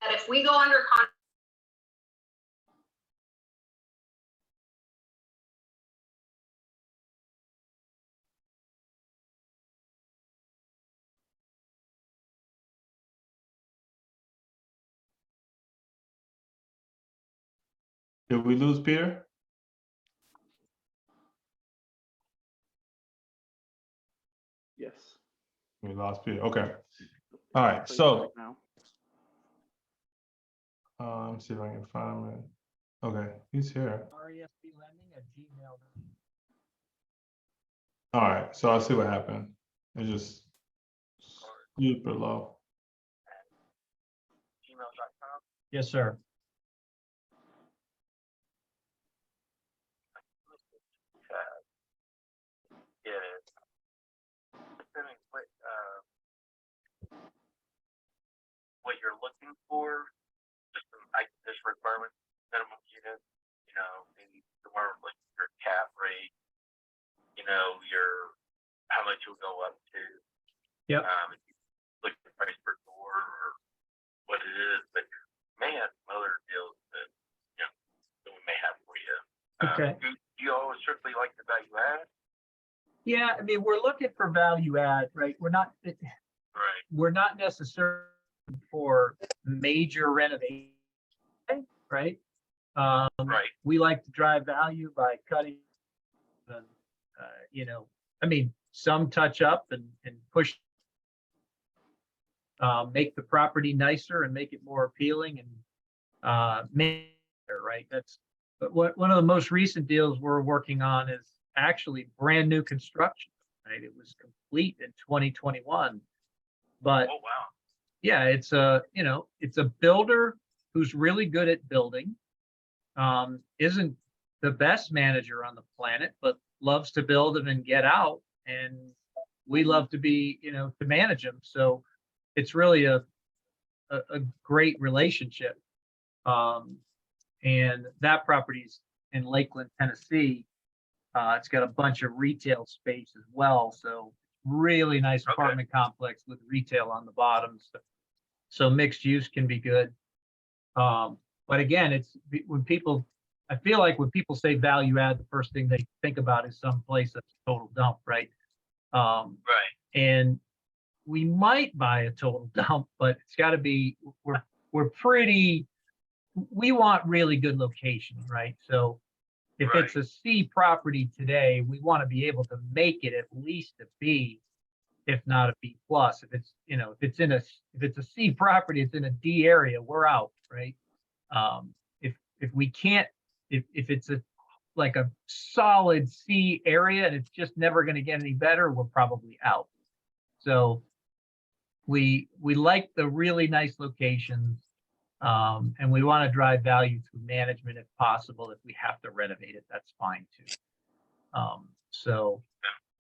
[SPEAKER 9] That if we go under contract.
[SPEAKER 2] Did we lose Peter?
[SPEAKER 10] Yes.
[SPEAKER 2] We lost Peter. Okay. All right. So
[SPEAKER 10] Now.
[SPEAKER 2] let me see if I can find him. Okay, he's here.
[SPEAKER 1] RESBlending@gmail.com.
[SPEAKER 2] All right, so I'll see what happened. It's just super low.
[SPEAKER 4] Gmail.com.
[SPEAKER 1] Yes, sir.
[SPEAKER 4] Yeah. Depending what you're looking for, this requirement minimum unit, maybe somewhere like your cap rate, how much you'll go up to.
[SPEAKER 1] Yep.
[SPEAKER 4] If you look at the price per door or what it is, but may have some other deals that we may have for you.
[SPEAKER 1] Okay.
[SPEAKER 4] Do you always strictly like the value add?
[SPEAKER 1] Yeah, I mean, we're looking for value add, right? We're not
[SPEAKER 4] Right.
[SPEAKER 1] necessarily for major renovation, right?
[SPEAKER 4] Right.
[SPEAKER 1] We like to drive value by cutting, I mean, some touch up and push, make the property nicer and make it more appealing and make it, right? But one of the most recent deals we're working on is actually brand new construction, right? It was complete in 2021, but
[SPEAKER 4] Oh, wow.
[SPEAKER 1] yeah, it's a builder who's really good at building, isn't the best manager on the planet, but loves to build them and get out. And we love to be, to manage them. So it's really a great relationship. And that property's in Lakeland, Tennessee. It's got a bunch of retail space as well. So really nice
[SPEAKER 4] Okay.
[SPEAKER 1] apartment complex with retail on the bottom. So mixed use can be good. But again, I feel like when people say value add, the first thing they think about is some place that's a total dump, right?
[SPEAKER 4] Right.
[SPEAKER 1] And we might buy a total dump, but it's got to be, we're pretty we want really good locations, right? So if it's a C property today, we want to be able to make it at least a B, if not a B plus. If it's, you know, if it's a C property, it's in a D area, we're out, right? If we can't, if it's like a solid C area and it's just never going to get any better, we're probably out. So we like the really nice locations. And we want to drive value through management if possible. If we have to renovate it, that's fine too.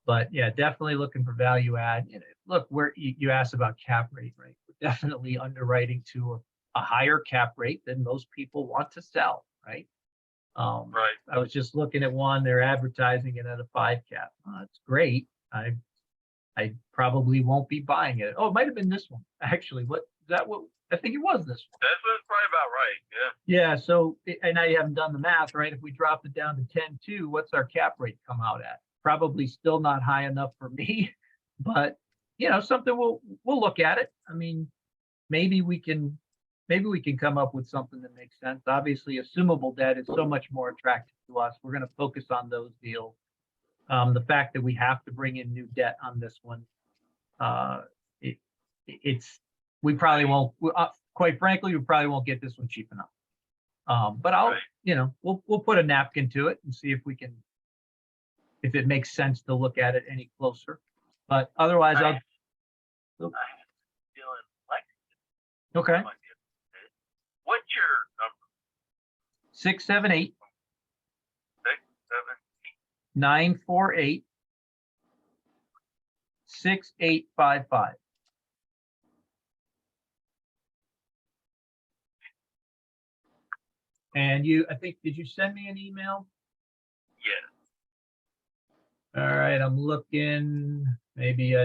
[SPEAKER 1] But yeah, definitely looking for value add. You know, look, you asked about cap rate, right? We're definitely underwriting to a higher cap rate than most people want to sell, right? I was just looking at one, they're advertising it at a 5 cap. That's great. I probably won't be buying it. Oh, it might have been this one, actually. What is that? What I think it was this one.
[SPEAKER 4] That's probably about right. Yeah.
[SPEAKER 1] Yeah, so I know you haven't done the math, right? If we dropped it down to 10.2, what's our cap rate come out at? Probably still not high enough for me, but you know, something we'll look at it. I mean, maybe we can come up with something that makes sense. Obviously, assumable debt is so much more attractive to us. We're going to focus on those deals. The fact that we have to bring in new debt on this one, we probably won't. Quite frankly, we probably won't get this one cheap enough. But you know, we'll put a napkin to it and see if we can, if it makes sense to look at it any closer. But otherwise,
[SPEAKER 4] I have a feeling like
[SPEAKER 1] okay.
[SPEAKER 4] What's your number?
[SPEAKER 1] 678
[SPEAKER 4] 6, 7,
[SPEAKER 1] 948 6855. And I think, did you send me an email?
[SPEAKER 4] Yeah.
[SPEAKER 1] All right, I'm looking, maybe,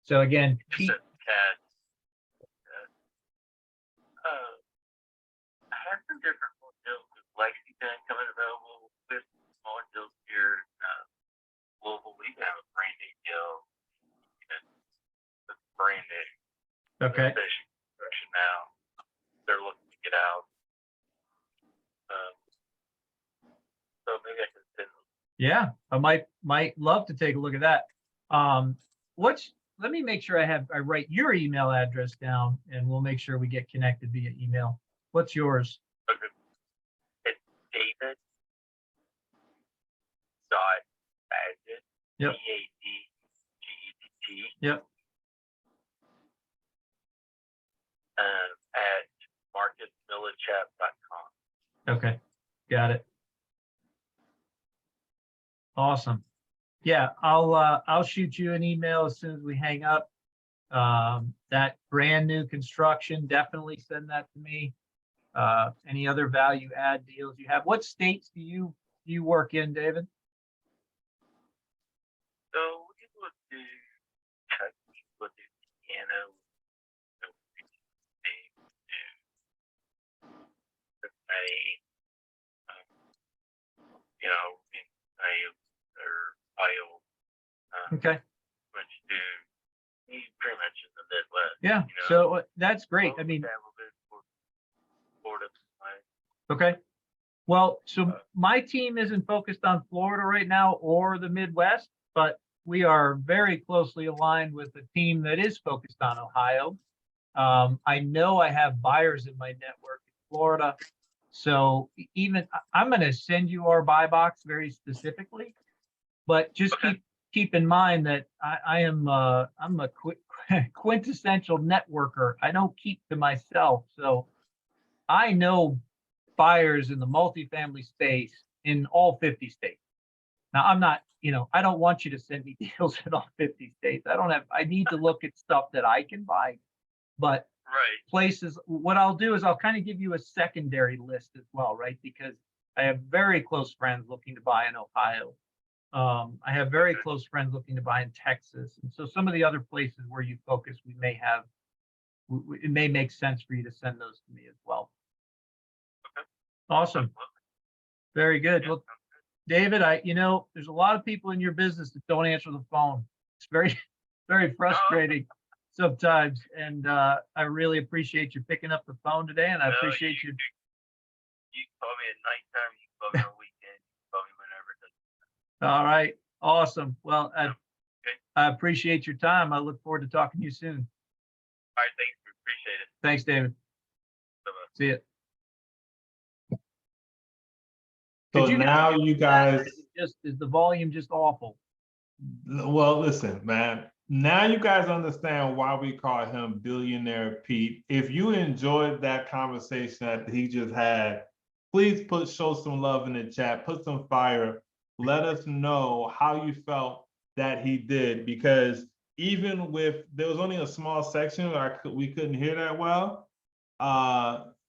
[SPEAKER 1] so again, Pete,
[SPEAKER 4] Cat. I have some different deals with Lexington coming available with more deals here in Louisville. We have a brand new deal. It's brand new.
[SPEAKER 1] okay,
[SPEAKER 4] Construction now. They're looking to get out. So maybe I can send.
[SPEAKER 1] yeah, I might love to take a look at that. Let me make sure I write your email address down and we'll make sure we get connected via email. What's yours?
[SPEAKER 4] Okay. It's David dot Badgett.
[SPEAKER 1] Yep.
[SPEAKER 4] Badgett.
[SPEAKER 1] Yep.
[SPEAKER 4] At marcusmillichat.com.
[SPEAKER 1] Okay, got it. Awesome. Yeah, I'll shoot you an email as soon as we hang up. That brand new construction, definitely send that to me. Any other value add deals you have? What states do you work in, David?
[SPEAKER 4] So we would do Kentucky, we'll do Indiana, we'll do Maine, you know, or Iowa.
[SPEAKER 1] Okay.
[SPEAKER 4] Which do pretty much in the Midwest.
[SPEAKER 1] Yeah,
[SPEAKER 4] you know?
[SPEAKER 1] so that's great. I mean,
[SPEAKER 4] Florida.
[SPEAKER 1] okay. Well, so my team isn't focused on Florida right now or the Midwest, but we are very closely aligned with a team that is focused on Ohio. I know I have buyers in my network in Florida. So even I'm going to send you our buy box very specifically, but just keep in mind that I'm a quintessential networker. I don't keep to myself. So I know buyers in the multifamily space in all 50 states. Now I'm not, I don't want you to send me deals in all 50 states. I need to look at stuff that I can buy, but places, what I'll do is I'll kind of give you a secondary list as well, right? Because I have very close friends looking to buy in Ohio. I have very close friends looking to buy in Texas. And so some of the other places where you focus, it may make sense for you to send those to me as well. Awesome. Very good. Well, David, there's a lot of people in your business that don't answer the phone. It's very, very frustrating sometimes. And I really appreciate you picking up the phone today. And I appreciate you
[SPEAKER 4] You can call me at nighttime. You can call me on weekend. You can call me whenever.
[SPEAKER 1] All right, awesome. Well,
[SPEAKER 4] Okay.
[SPEAKER 1] I appreciate your time. I look forward to talking to you soon.
[SPEAKER 4] All right. Thanks. Appreciate it.
[SPEAKER 1] Thanks, David.
[SPEAKER 4] Bye-bye.
[SPEAKER 1] See you.
[SPEAKER 2] So
[SPEAKER 1] Could you
[SPEAKER 2] now you guys,
[SPEAKER 1] is the volume just awful?
[SPEAKER 2] well, listen, man. Now you guys understand why we call him Billionaire Pete. If you enjoyed that conversation that he just had, please show some love in the chat, put some fire. Let us know how you felt that he did, because even with, there was only a small section where we couldn't hear that well.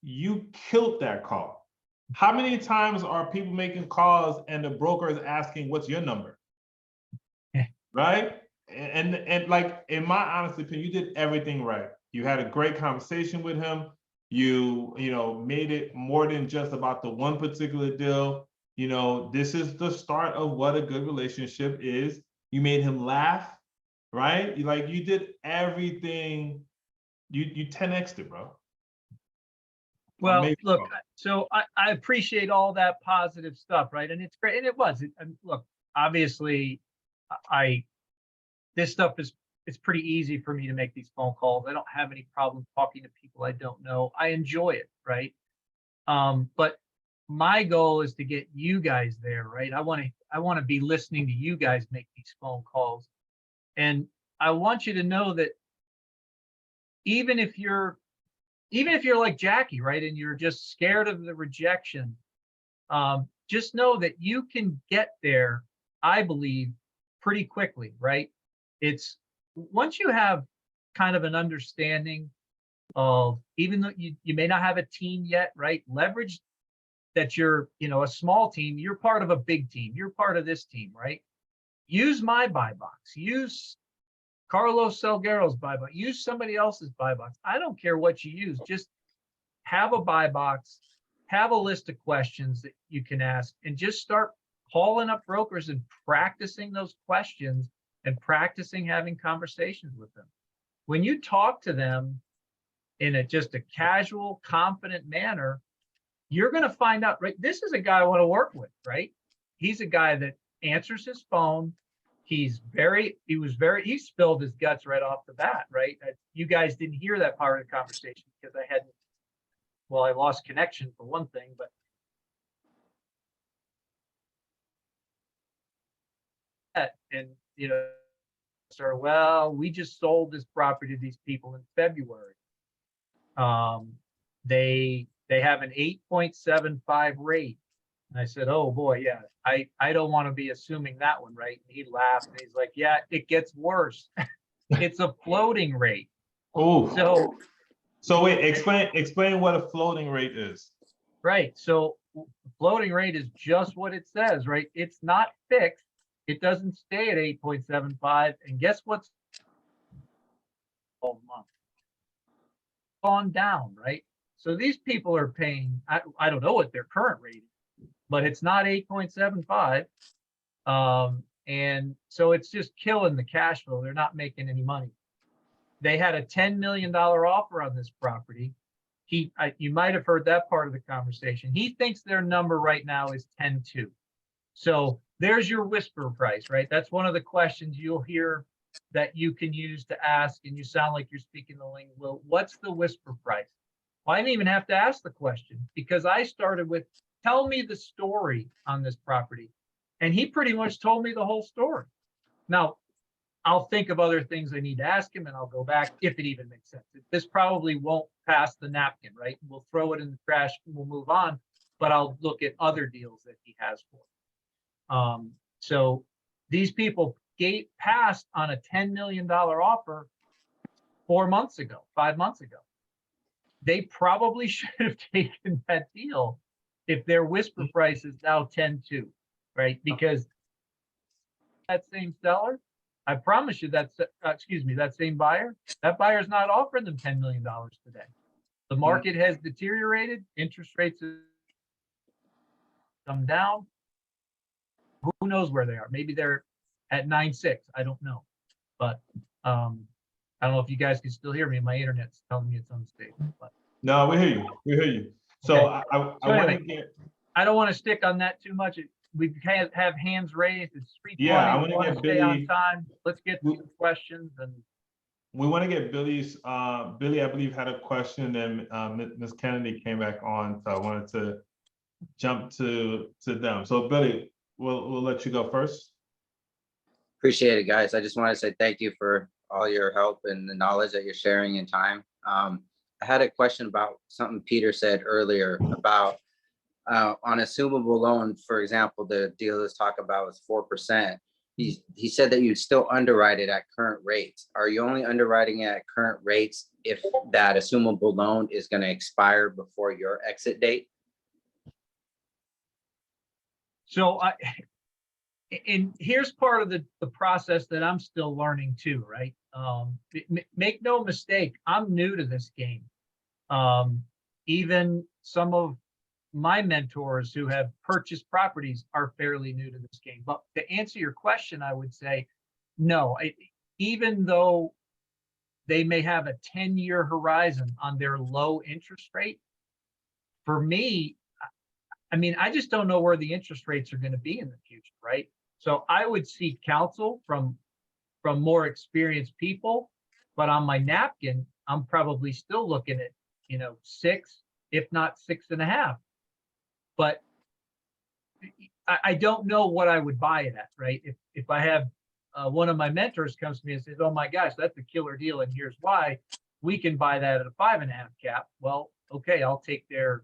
[SPEAKER 2] You killed that call. How many times are people making calls and the broker is asking, what's your number? Right? And like, in my honest opinion, you did everything right. You had a great conversation with him. You know, made it more than just about the one particular deal. You know, this is the start of what a good relationship is. You made him laugh, right? You did everything. You 10x'd it, bro.
[SPEAKER 1] Well,
[SPEAKER 2] Amazing,
[SPEAKER 1] look,
[SPEAKER 2] bro.
[SPEAKER 1] so I appreciate all that positive stuff, right? And it's great, and it was. And look, obviously, this stuff it's pretty easy for me to make these phone calls. I don't have any problem talking to people I don't know. I enjoy it, right? But my goal is to get you guys there, right? I want to be listening to you guys make these phone calls, and I want you to know that even if you're like Jackie, right, and you're just scared of the rejection, just know that you can get there, I believe, pretty quickly, right? It's once you have kind of an understanding of, even though you may not have a team yet, right? Leverage that you're, a small team, you're part of a big team, you're part of this team, right? Use my buy box, use Carlos Salguero's buy box, use somebody else's buy box. I don't care what you use, just have a buy box, have a list of questions that you can ask, and just start calling up brokers and practicing those questions and practicing having conversations with them. When you talk to them in just a casual, confident manner, you're going to find out, right? This is a guy I want to work with, right? He's a guy that answers his phone. He spilled his guts right off the bat, right? You guys didn't hear that part of the conversation because I lost connection for one thing, but and sir, well, we just sold this property to these people in February. They have an 8.75 rate. And I said, oh boy, yeah, I don't want to be assuming that one, right? And he laughed and he's like, yeah, it gets worse. It's a floating rate.
[SPEAKER 2] Oh, so wait, explain what a floating rate is.
[SPEAKER 1] Right. So floating rate is just what it says, right? It's not fixed. It doesn't stay at 8.75. And guess what's 12 months? Gone down, right? So these people are paying, I don't know what their current rate is, but it's not 8.75. And so it's just killing the cash flow. They're not making any money. They had a $10 million offer on this property. You might have heard that part of the conversation. He thinks their number right now is 10.2. So there's your whisper price, right? That's one of the questions you'll hear that you can use to ask, and you sound like you're speaking the lingo. Well, what's the whisper price? Well, I didn't even have to ask the question because I started with, tell me the story on this property. And he pretty much told me the whole story. Now, I'll think of other things I need to ask him and I'll go back if it even makes sense. This probably won't pass the napkin, right? We'll throw it in the trash and we'll move on, but I'll look at other deals that he has for it. So these people passed on a $10 million offer 4 months ago, 5 months ago. They probably should have taken that deal if their whisper price is now 10.2, right? Because that same seller, I promise you that same buyer, that buyer's not offering them $10 million today. The market has deteriorated, interest rates have come down. Who knows where they are? Maybe they're at 9.6. I don't know. But I don't know if you guys can still hear me. My internet's telling me it's unstable. But
[SPEAKER 2] No, we hear you. We hear you. So
[SPEAKER 1] Okay.
[SPEAKER 2] I
[SPEAKER 1] So
[SPEAKER 2] want to
[SPEAKER 1] anyway,
[SPEAKER 2] get,
[SPEAKER 1] I don't want to stick on that too much. We can't have hands raised. It's 3:20.
[SPEAKER 2] Yeah, I
[SPEAKER 1] We
[SPEAKER 2] wanna
[SPEAKER 1] want
[SPEAKER 2] get
[SPEAKER 1] to stay on
[SPEAKER 2] Billy-
[SPEAKER 1] time. Let's get to some questions and
[SPEAKER 2] we want to get Billy's, Billy, I believe, had a question, and Ms. Kennedy came back on, so I wanted to jump to them. So Billy, we'll let you go first.
[SPEAKER 8] Appreciate it, guys. I just want to say thank you for all your help and the knowledge that you're sharing in time. I had a question about something Peter said earlier about on assumable loan, for example, the deal let's talk about was 4%. He said that you'd still underwrite it at current rates. Are you only underwriting it at current rates if that assumable loan is going to expire before your exit date?
[SPEAKER 1] so and here's part of the process that I'm still learning too, right? Make no mistake, I'm new to this game. Even some of my mentors who have purchased properties are fairly new to this game. But to answer your question, I would say, no, even though they may have a 10-year horizon on their low interest rate, for me, I mean, I just don't know where the interest rates are going to be in the future, right? So I would seek counsel from more experienced people, but on my napkin, I'm probably still looking at, 6, if not 6.5. But I don't know what I would buy it at, right? If I have one of my mentors comes to me and says, "Oh my gosh, that's a killer deal, and here's why," we can buy that at a 5.5 cap. Well, okay, I'll take their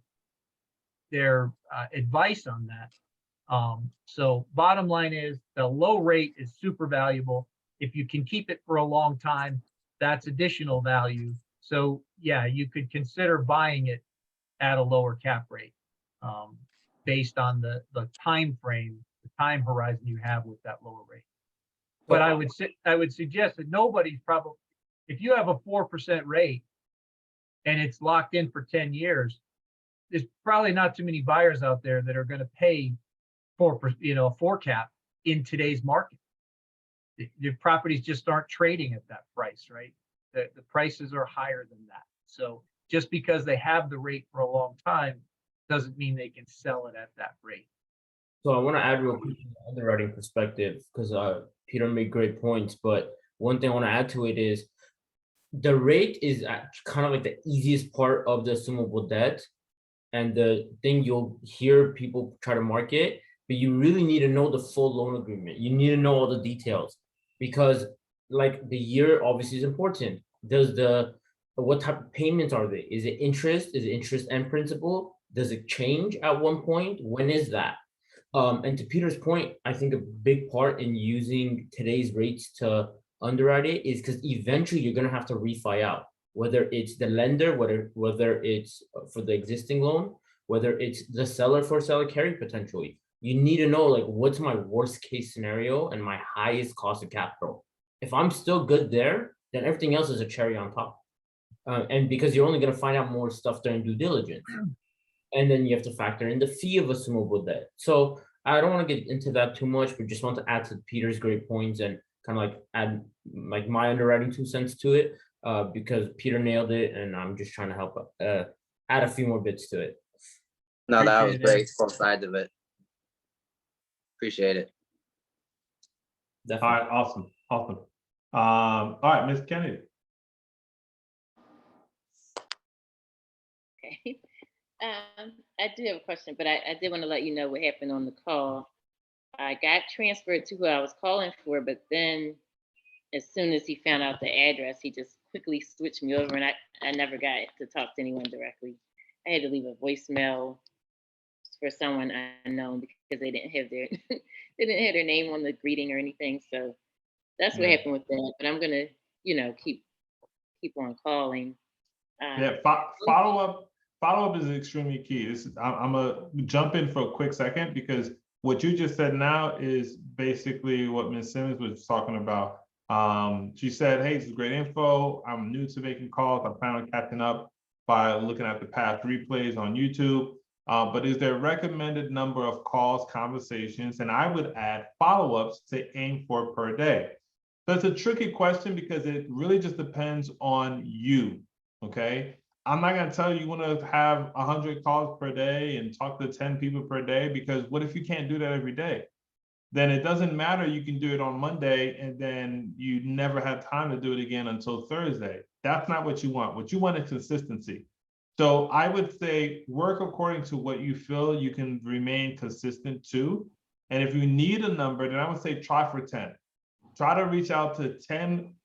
[SPEAKER 1] advice on that. So bottom line is the low rate is super valuable. If you can keep it for a long time, that's additional value. So yeah, you could consider buying it at a lower cap rate, based on the time frame, the time horizon you have with that lower rate. But I would suggest that nobody's probably, if you have a 4% rate and it's locked in for 10 years, there's probably not too many buyers out there that are going to pay 4%, 4 cap in today's market. The properties just aren't trading at that price, right? The prices are higher than that. So just because they have the rate for a long time doesn't mean they can sell it at that rate.
[SPEAKER 6] So I want to add real quick from the underwriting perspective, because Peter made great points, but one thing I want to add to it is the rate is kind of like the easiest part of the assumable debt, and the thing you'll hear people try to market, but you really need to know the full loan agreement. You need to know all the details, because like the year obviously is important. What type of payments are they? Is it interest? Is it interest and principal? Does it change at one point? When is that? And to Peter's point, I think a big part in using today's rates to underwrite it is because eventually you're going to have to refi out, whether it's the lender, whether it's for the existing loan, whether it's the seller for seller carry potentially. You need to know, like, what's my worst case scenario and my highest cost of capital. If I'm still good there, then everything else is a cherry on top. And because you're only going to find out more stuff during due diligence. And then you have to factor in the fee of assumable debt. So I don't want to get into that too much, but just want to add to Peter's great points and kind of like add like my underwriting 2 cents to it, because Peter nailed it, and I'm just trying to help add a few more bits to it.
[SPEAKER 8] No, that was
[SPEAKER 1] Appreciate it.
[SPEAKER 8] great, both sides of it. Appreciate it.
[SPEAKER 2] All
[SPEAKER 6] Definitely.
[SPEAKER 2] right, awesome. All right, Ms. Kennedy.
[SPEAKER 7] Okay. I do have a question, but I did want to let you know what happened on the call. I got transferred to who I was calling for, but then as soon as he found out the address, he just quickly switched me over, and I never got to talk to anyone directly. I had to leave a voicemail for someone unknown because they didn't have their name on the greeting or anything. So that's what
[SPEAKER 2] Yeah.
[SPEAKER 7] happened with that. But I'm gonna, keep on calling.
[SPEAKER 2] Yeah, follow up is extremely key. I'm gonna jump in for a quick second, because what you just said now is basically what Ms. Simmons was talking about. She said, "Hey, this is great info. I'm new to making calls. I plan on catching up by looking at the past replays on YouTube. But is there a recommended number of calls, conversations, and I would add follow-ups to aim for per day?" That's a tricky question because it really just depends on you, okay? I'm not gonna tell you want to have 100 calls per day and talk to 10 people per day, because what if you can't do that every day? Then it doesn't matter. You can do it on Monday and then you never had time to do it again until Thursday. That's not what you want. What you want is consistency. So I would say work according to what you feel you can remain consistent to. And if you need a number, then I would say try for 10. Try to reach out to 10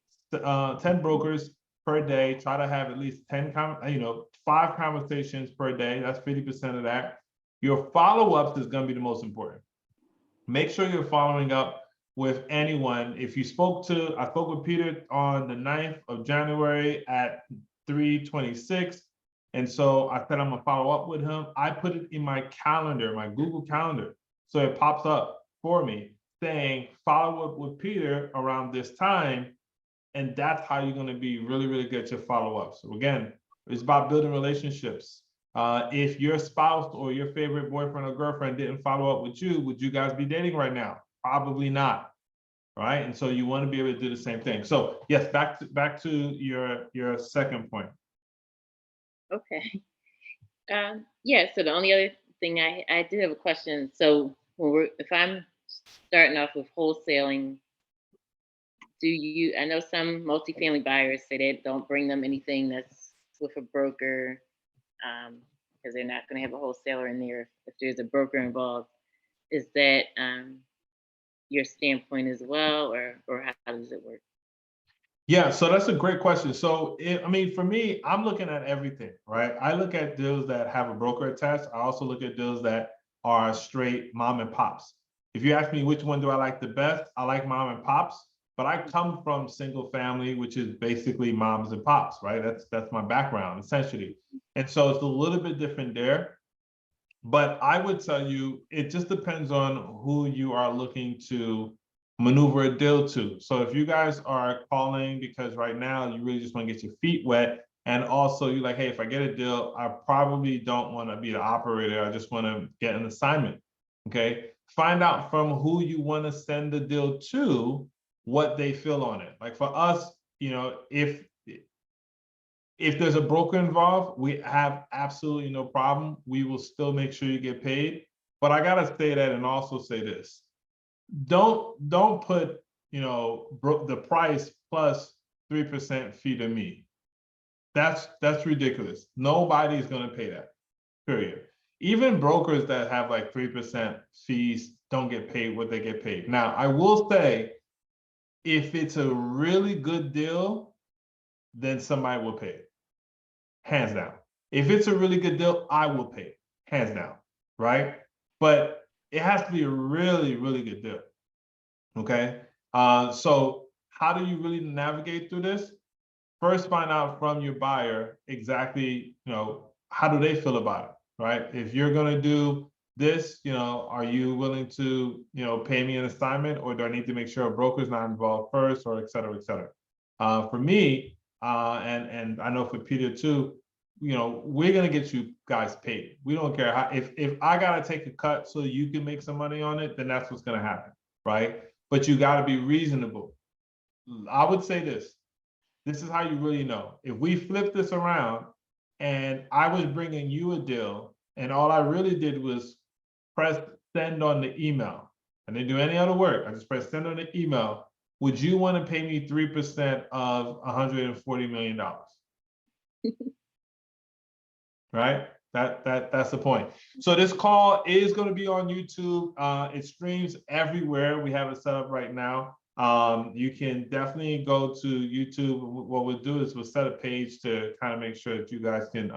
[SPEAKER 2] brokers per day. Try to have at least 5 conversations per day. That's 50% of that. Your follow-ups is going to be the most important. Make sure you're following up with anyone. If you I spoke with Peter on the 9th of January at 3:26. And so I said, I'm gonna follow up with him. I put it in my calendar, my Google Calendar. So it pops up for me saying, follow up with Peter around this time. And that's how you're gonna be really, really good to follow up. So again, it's about building relationships. If your spouse or your favorite boyfriend or girlfriend didn't follow up with you, would you guys be dating right now? Probably not, right? And so you want to be able to do the same thing. So yes, back to your second point.
[SPEAKER 7] Okay. Yeah, so the only other thing I did have a question. So if I'm starting off with wholesaling, I know some multifamily buyers say they don't bring them anything that's with a broker, because they're not going to have a wholesaler in there if there's a broker involved. Is that your standpoint as well, or how does it work?
[SPEAKER 2] Yeah, so that's a great question. So, for me, I'm looking at everything, right? I look at deals that have a broker attached. I also look at deals that are straight mom and pops. If you ask me which one do I like the best, I like mom and pops, but I come from single family, which is basically moms and pops, right? That's my background, essentially. And so it's a little bit different there. But I would tell you, it just depends on who you are looking to maneuver a deal to. So if you guys are calling because right now you really just want to get your feet wet, and also you're like, hey, if I get a deal, I probably don't want to be the operator. I just want to get an assignment. Okay. Find out from who you want to send the deal to, what they feel on it. Like for us, if there's a broker involved, we have absolutely no problem. We will still make sure you get paid. But I gotta say that and also say this. Don't put, the price plus 3% fee to me. That's ridiculous. Nobody's gonna pay that, period. Even brokers that have like 3% fees don't get paid what they get paid. Now, I will say, if it's a really good deal, then somebody will pay it. Hands down. If it's a really good deal, I will pay it. Hands down. Right? But it has to be a really, really good deal. Okay. So how do you really navigate through this? First, find out from your buyer exactly, how do they feel about it, right? If you're going to do this, are you willing to, pay me an assignment, or do I need to make sure a broker's not involved first, or et cetera, et cetera? For me, and I know for Peter too, we're going to get you guys paid. We don't care how, if I got to take a cut so you can make some money on it, then that's what's going to happen, right? But you got to be reasonable. I would say this is how you really know. If we flip this around and I was bringing you a deal and all I really did was press send on the email, I didn't do any other work, I just pressed send on the email, would you want to pay me 3% of $140 million? Right? That's the point. So this call is going to be on YouTube. It streams everywhere. We have it set up right now. You can definitely go to YouTube. What we'll do is we'll set a page to kind of make sure that you guys can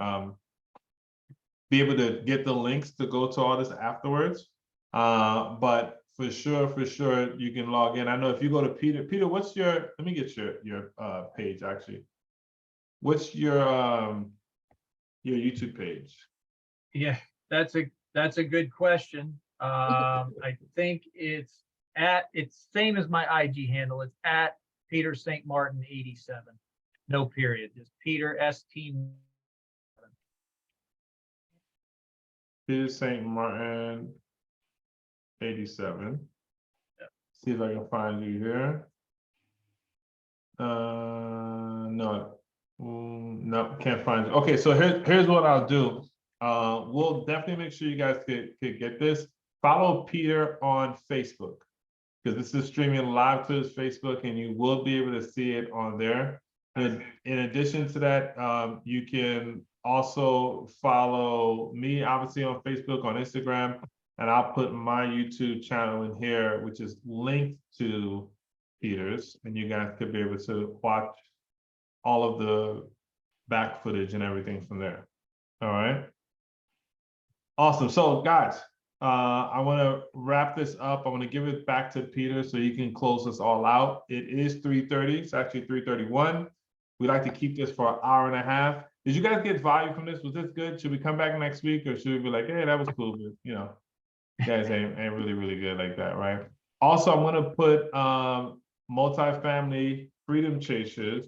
[SPEAKER 2] be able to get the links to go to all this afterwards. But for sure, you can log in. I know if you go to Peter, what's your, let me get your page actually. What's your YouTube page?
[SPEAKER 1] Yeah, that's a good question. I think it's same as my IG handle. It's at Peter St. Martin 87. No period. Just Peter ST.
[SPEAKER 2] Peter St. Martin 87.
[SPEAKER 1] Yep.
[SPEAKER 2] See if I can find you here. No, No, can't find it. Okay, so here's what I'll do. We'll definitely make sure you guys could get this. Follow Peter on Facebook, because this is streaming live to his Facebook, and you will be able to see it on there. And in addition to that, you can also follow me, obviously, on Facebook, on Instagram, and I'll put my YouTube channel in here, which is linked to Peter's, and you guys could be able to watch all of the back footage and everything from there. All right. Awesome. So guys, I want to wrap this up. I want to give it back to Peter so you can close us all out. It is 3:30. It's actually 3:31. We like to keep this for an hour and a half. Did you guys get value from this? Was this good? Should we come back next week, or should we be like, hey, that was cool, but you know, you guys ain't really good like that, right? Also, I'm gonna put multifamily freedom chasers.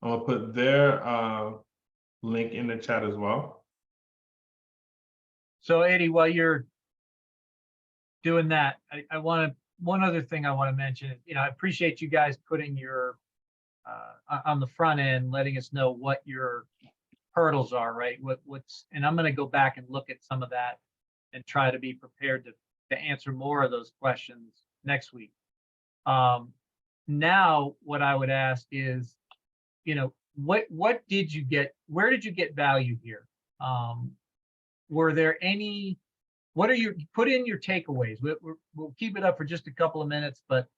[SPEAKER 2] I'm gonna put their link in the chat as well.
[SPEAKER 1] So Eddie, while you're doing that, I want to, one other thing I want to mention, you know, I appreciate you guys putting your, on the front end, letting us know what your hurdles are, right? What's, and I'm going to go back and look at some of that and try to be prepared to answer more of those questions next week. Now, what I would ask is, you know, what did you get? Where did you get value here? Were there any, what are your, put in your takeaways. We'll keep it up for just a couple of minutes, but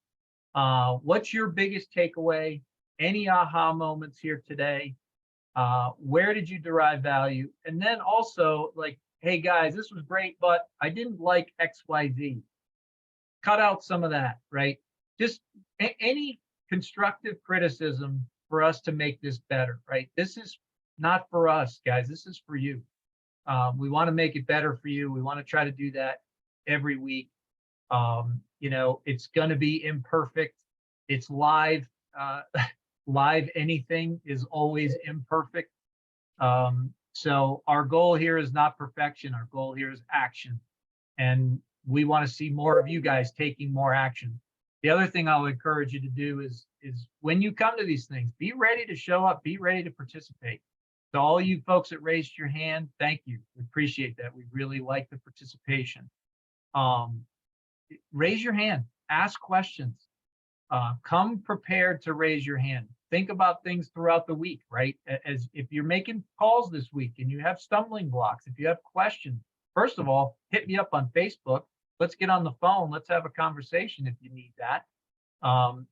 [SPEAKER 1] what's your biggest takeaway? Any aha moments here today? Where did you derive value? And then also, like, hey guys, this was great, but I didn't like XYZ. Cut out some of that, right? Just any constructive criticism for us to make this better, right? This is not for us, guys. This is for you. We want to make it better for you. We want to try to do that every week. You know, it's going to be imperfect. It's live. Live anything is always imperfect. So our goal here is not perfection. Our goal here is action. And we want to see more of you guys taking more action. The other thing I'll encourage you to do is when you come to these things, be ready to show up, be ready to participate. To all you folks that raised your hand, thank you. We appreciate that. We really like the participation. Raise your hand, ask questions. Come prepared to raise your hand. Think about things throughout the week, right? As if you're making calls this week and you have stumbling blocks, if you have questions, first of all, hit me up on Facebook. Let's get on the phone. Let's have a conversation if you need that.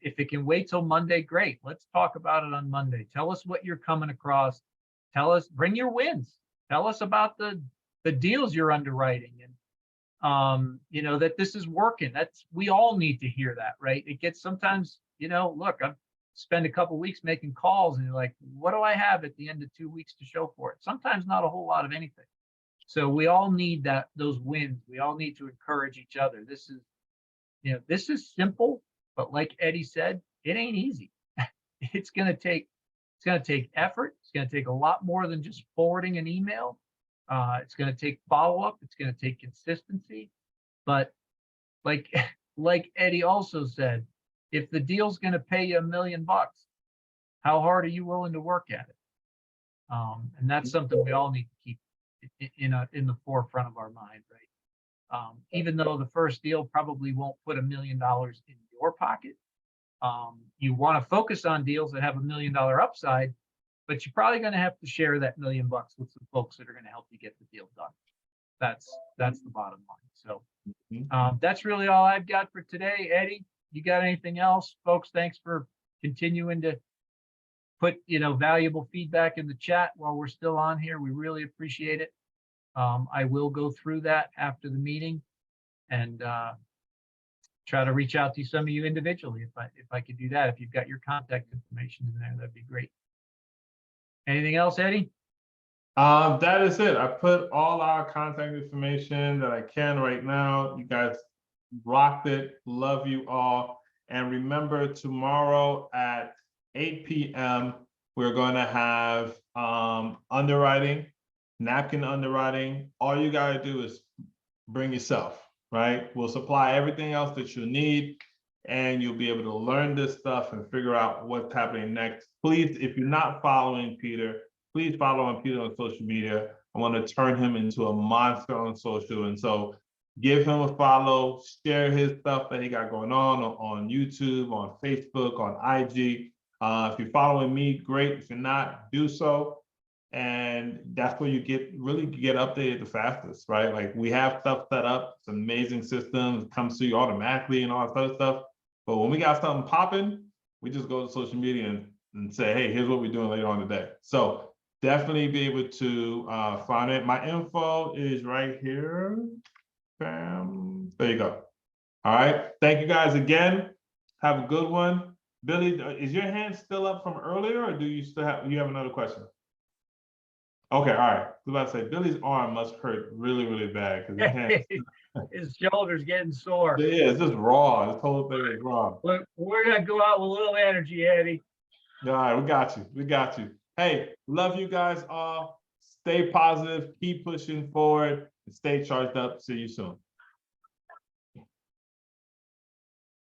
[SPEAKER 1] If it can wait till Monday, great. Let's talk about it on Monday. Tell us what you're coming across. Tell us, bring your wins. Tell us about the deals you're underwriting, and you know, that this is working. We all need to hear that, right? It gets sometimes, you know, look, I've spent a couple weeks making calls and you're like, what do I have at the end of 2 weeks to show for it? Sometimes not a whole lot of anything. So we all need those wins. We all need to encourage each other. This is, you know, this is simple, but like Eddie said, it ain't easy. It's going to take effort. It's going to take a lot more than just forwarding an email. It's going to take follow-up. It's going to take consistency. But like Eddie also said, if the deal's going to pay you $1 million, how hard are you willing to work at it? And that's something we all need to keep in the forefront of our mind, right? Even though the first deal probably won't put $1 million in your pocket, you want to focus on deals that have $1 million upside, but you're probably going to have to share that $1 million with some folks that are going to help you get the deal done. That's the bottom line. So that's really all I've got for today. Eddie, you got anything else? Folks, thanks for continuing to put, you know, valuable feedback in the chat while we're still on here. We really appreciate it. I will go through that after the meeting and try to reach out to some of you individually if I could do that. If you've got your contact information in there, that'd be great. Anything else, Eddie?
[SPEAKER 2] That is it. I put all our contact information that I can right now. You guys rocked it. Love you all. And remember, tomorrow at 8 p.m., we're going to have underwriting, napkin underwriting. All you got to do is bring yourself, right? We'll supply everything else that you need. and you'll be able to learn this stuff and figure out what's happening next. Please, if you're not following Peter, please follow on Peter on social media. I want to turn him into a monster on social. And so give him a follow, share his stuff that he got going on YouTube, on Facebook, on IG. If you're following me, great. If you're not, do so. And that's where you get updated the fastest, right? Like we have stuff set up, it's an amazing system, it comes to you automatically and all that other stuff. But when we got something popping, we just go to social media and say, hey, here's what we're doing later on today. So definitely be able to find it. My info is right here. Bam. There you go. All right. Thank you guys again. Have a good one. Billy, is your hand still up from earlier, or do you still have another question? Okay, all right. I was about to say Billy's arm must hurt really, really bad because his hand.
[SPEAKER 1] His shoulder's getting sore.
[SPEAKER 2] Yeah, it's just raw. This whole thing is raw.
[SPEAKER 1] We're gonna go out with a little energy, Eddie.
[SPEAKER 2] All right, we got you. We got you. Hey, love you guys all. Stay positive, keep pushing forward, and stay charged up. See you soon.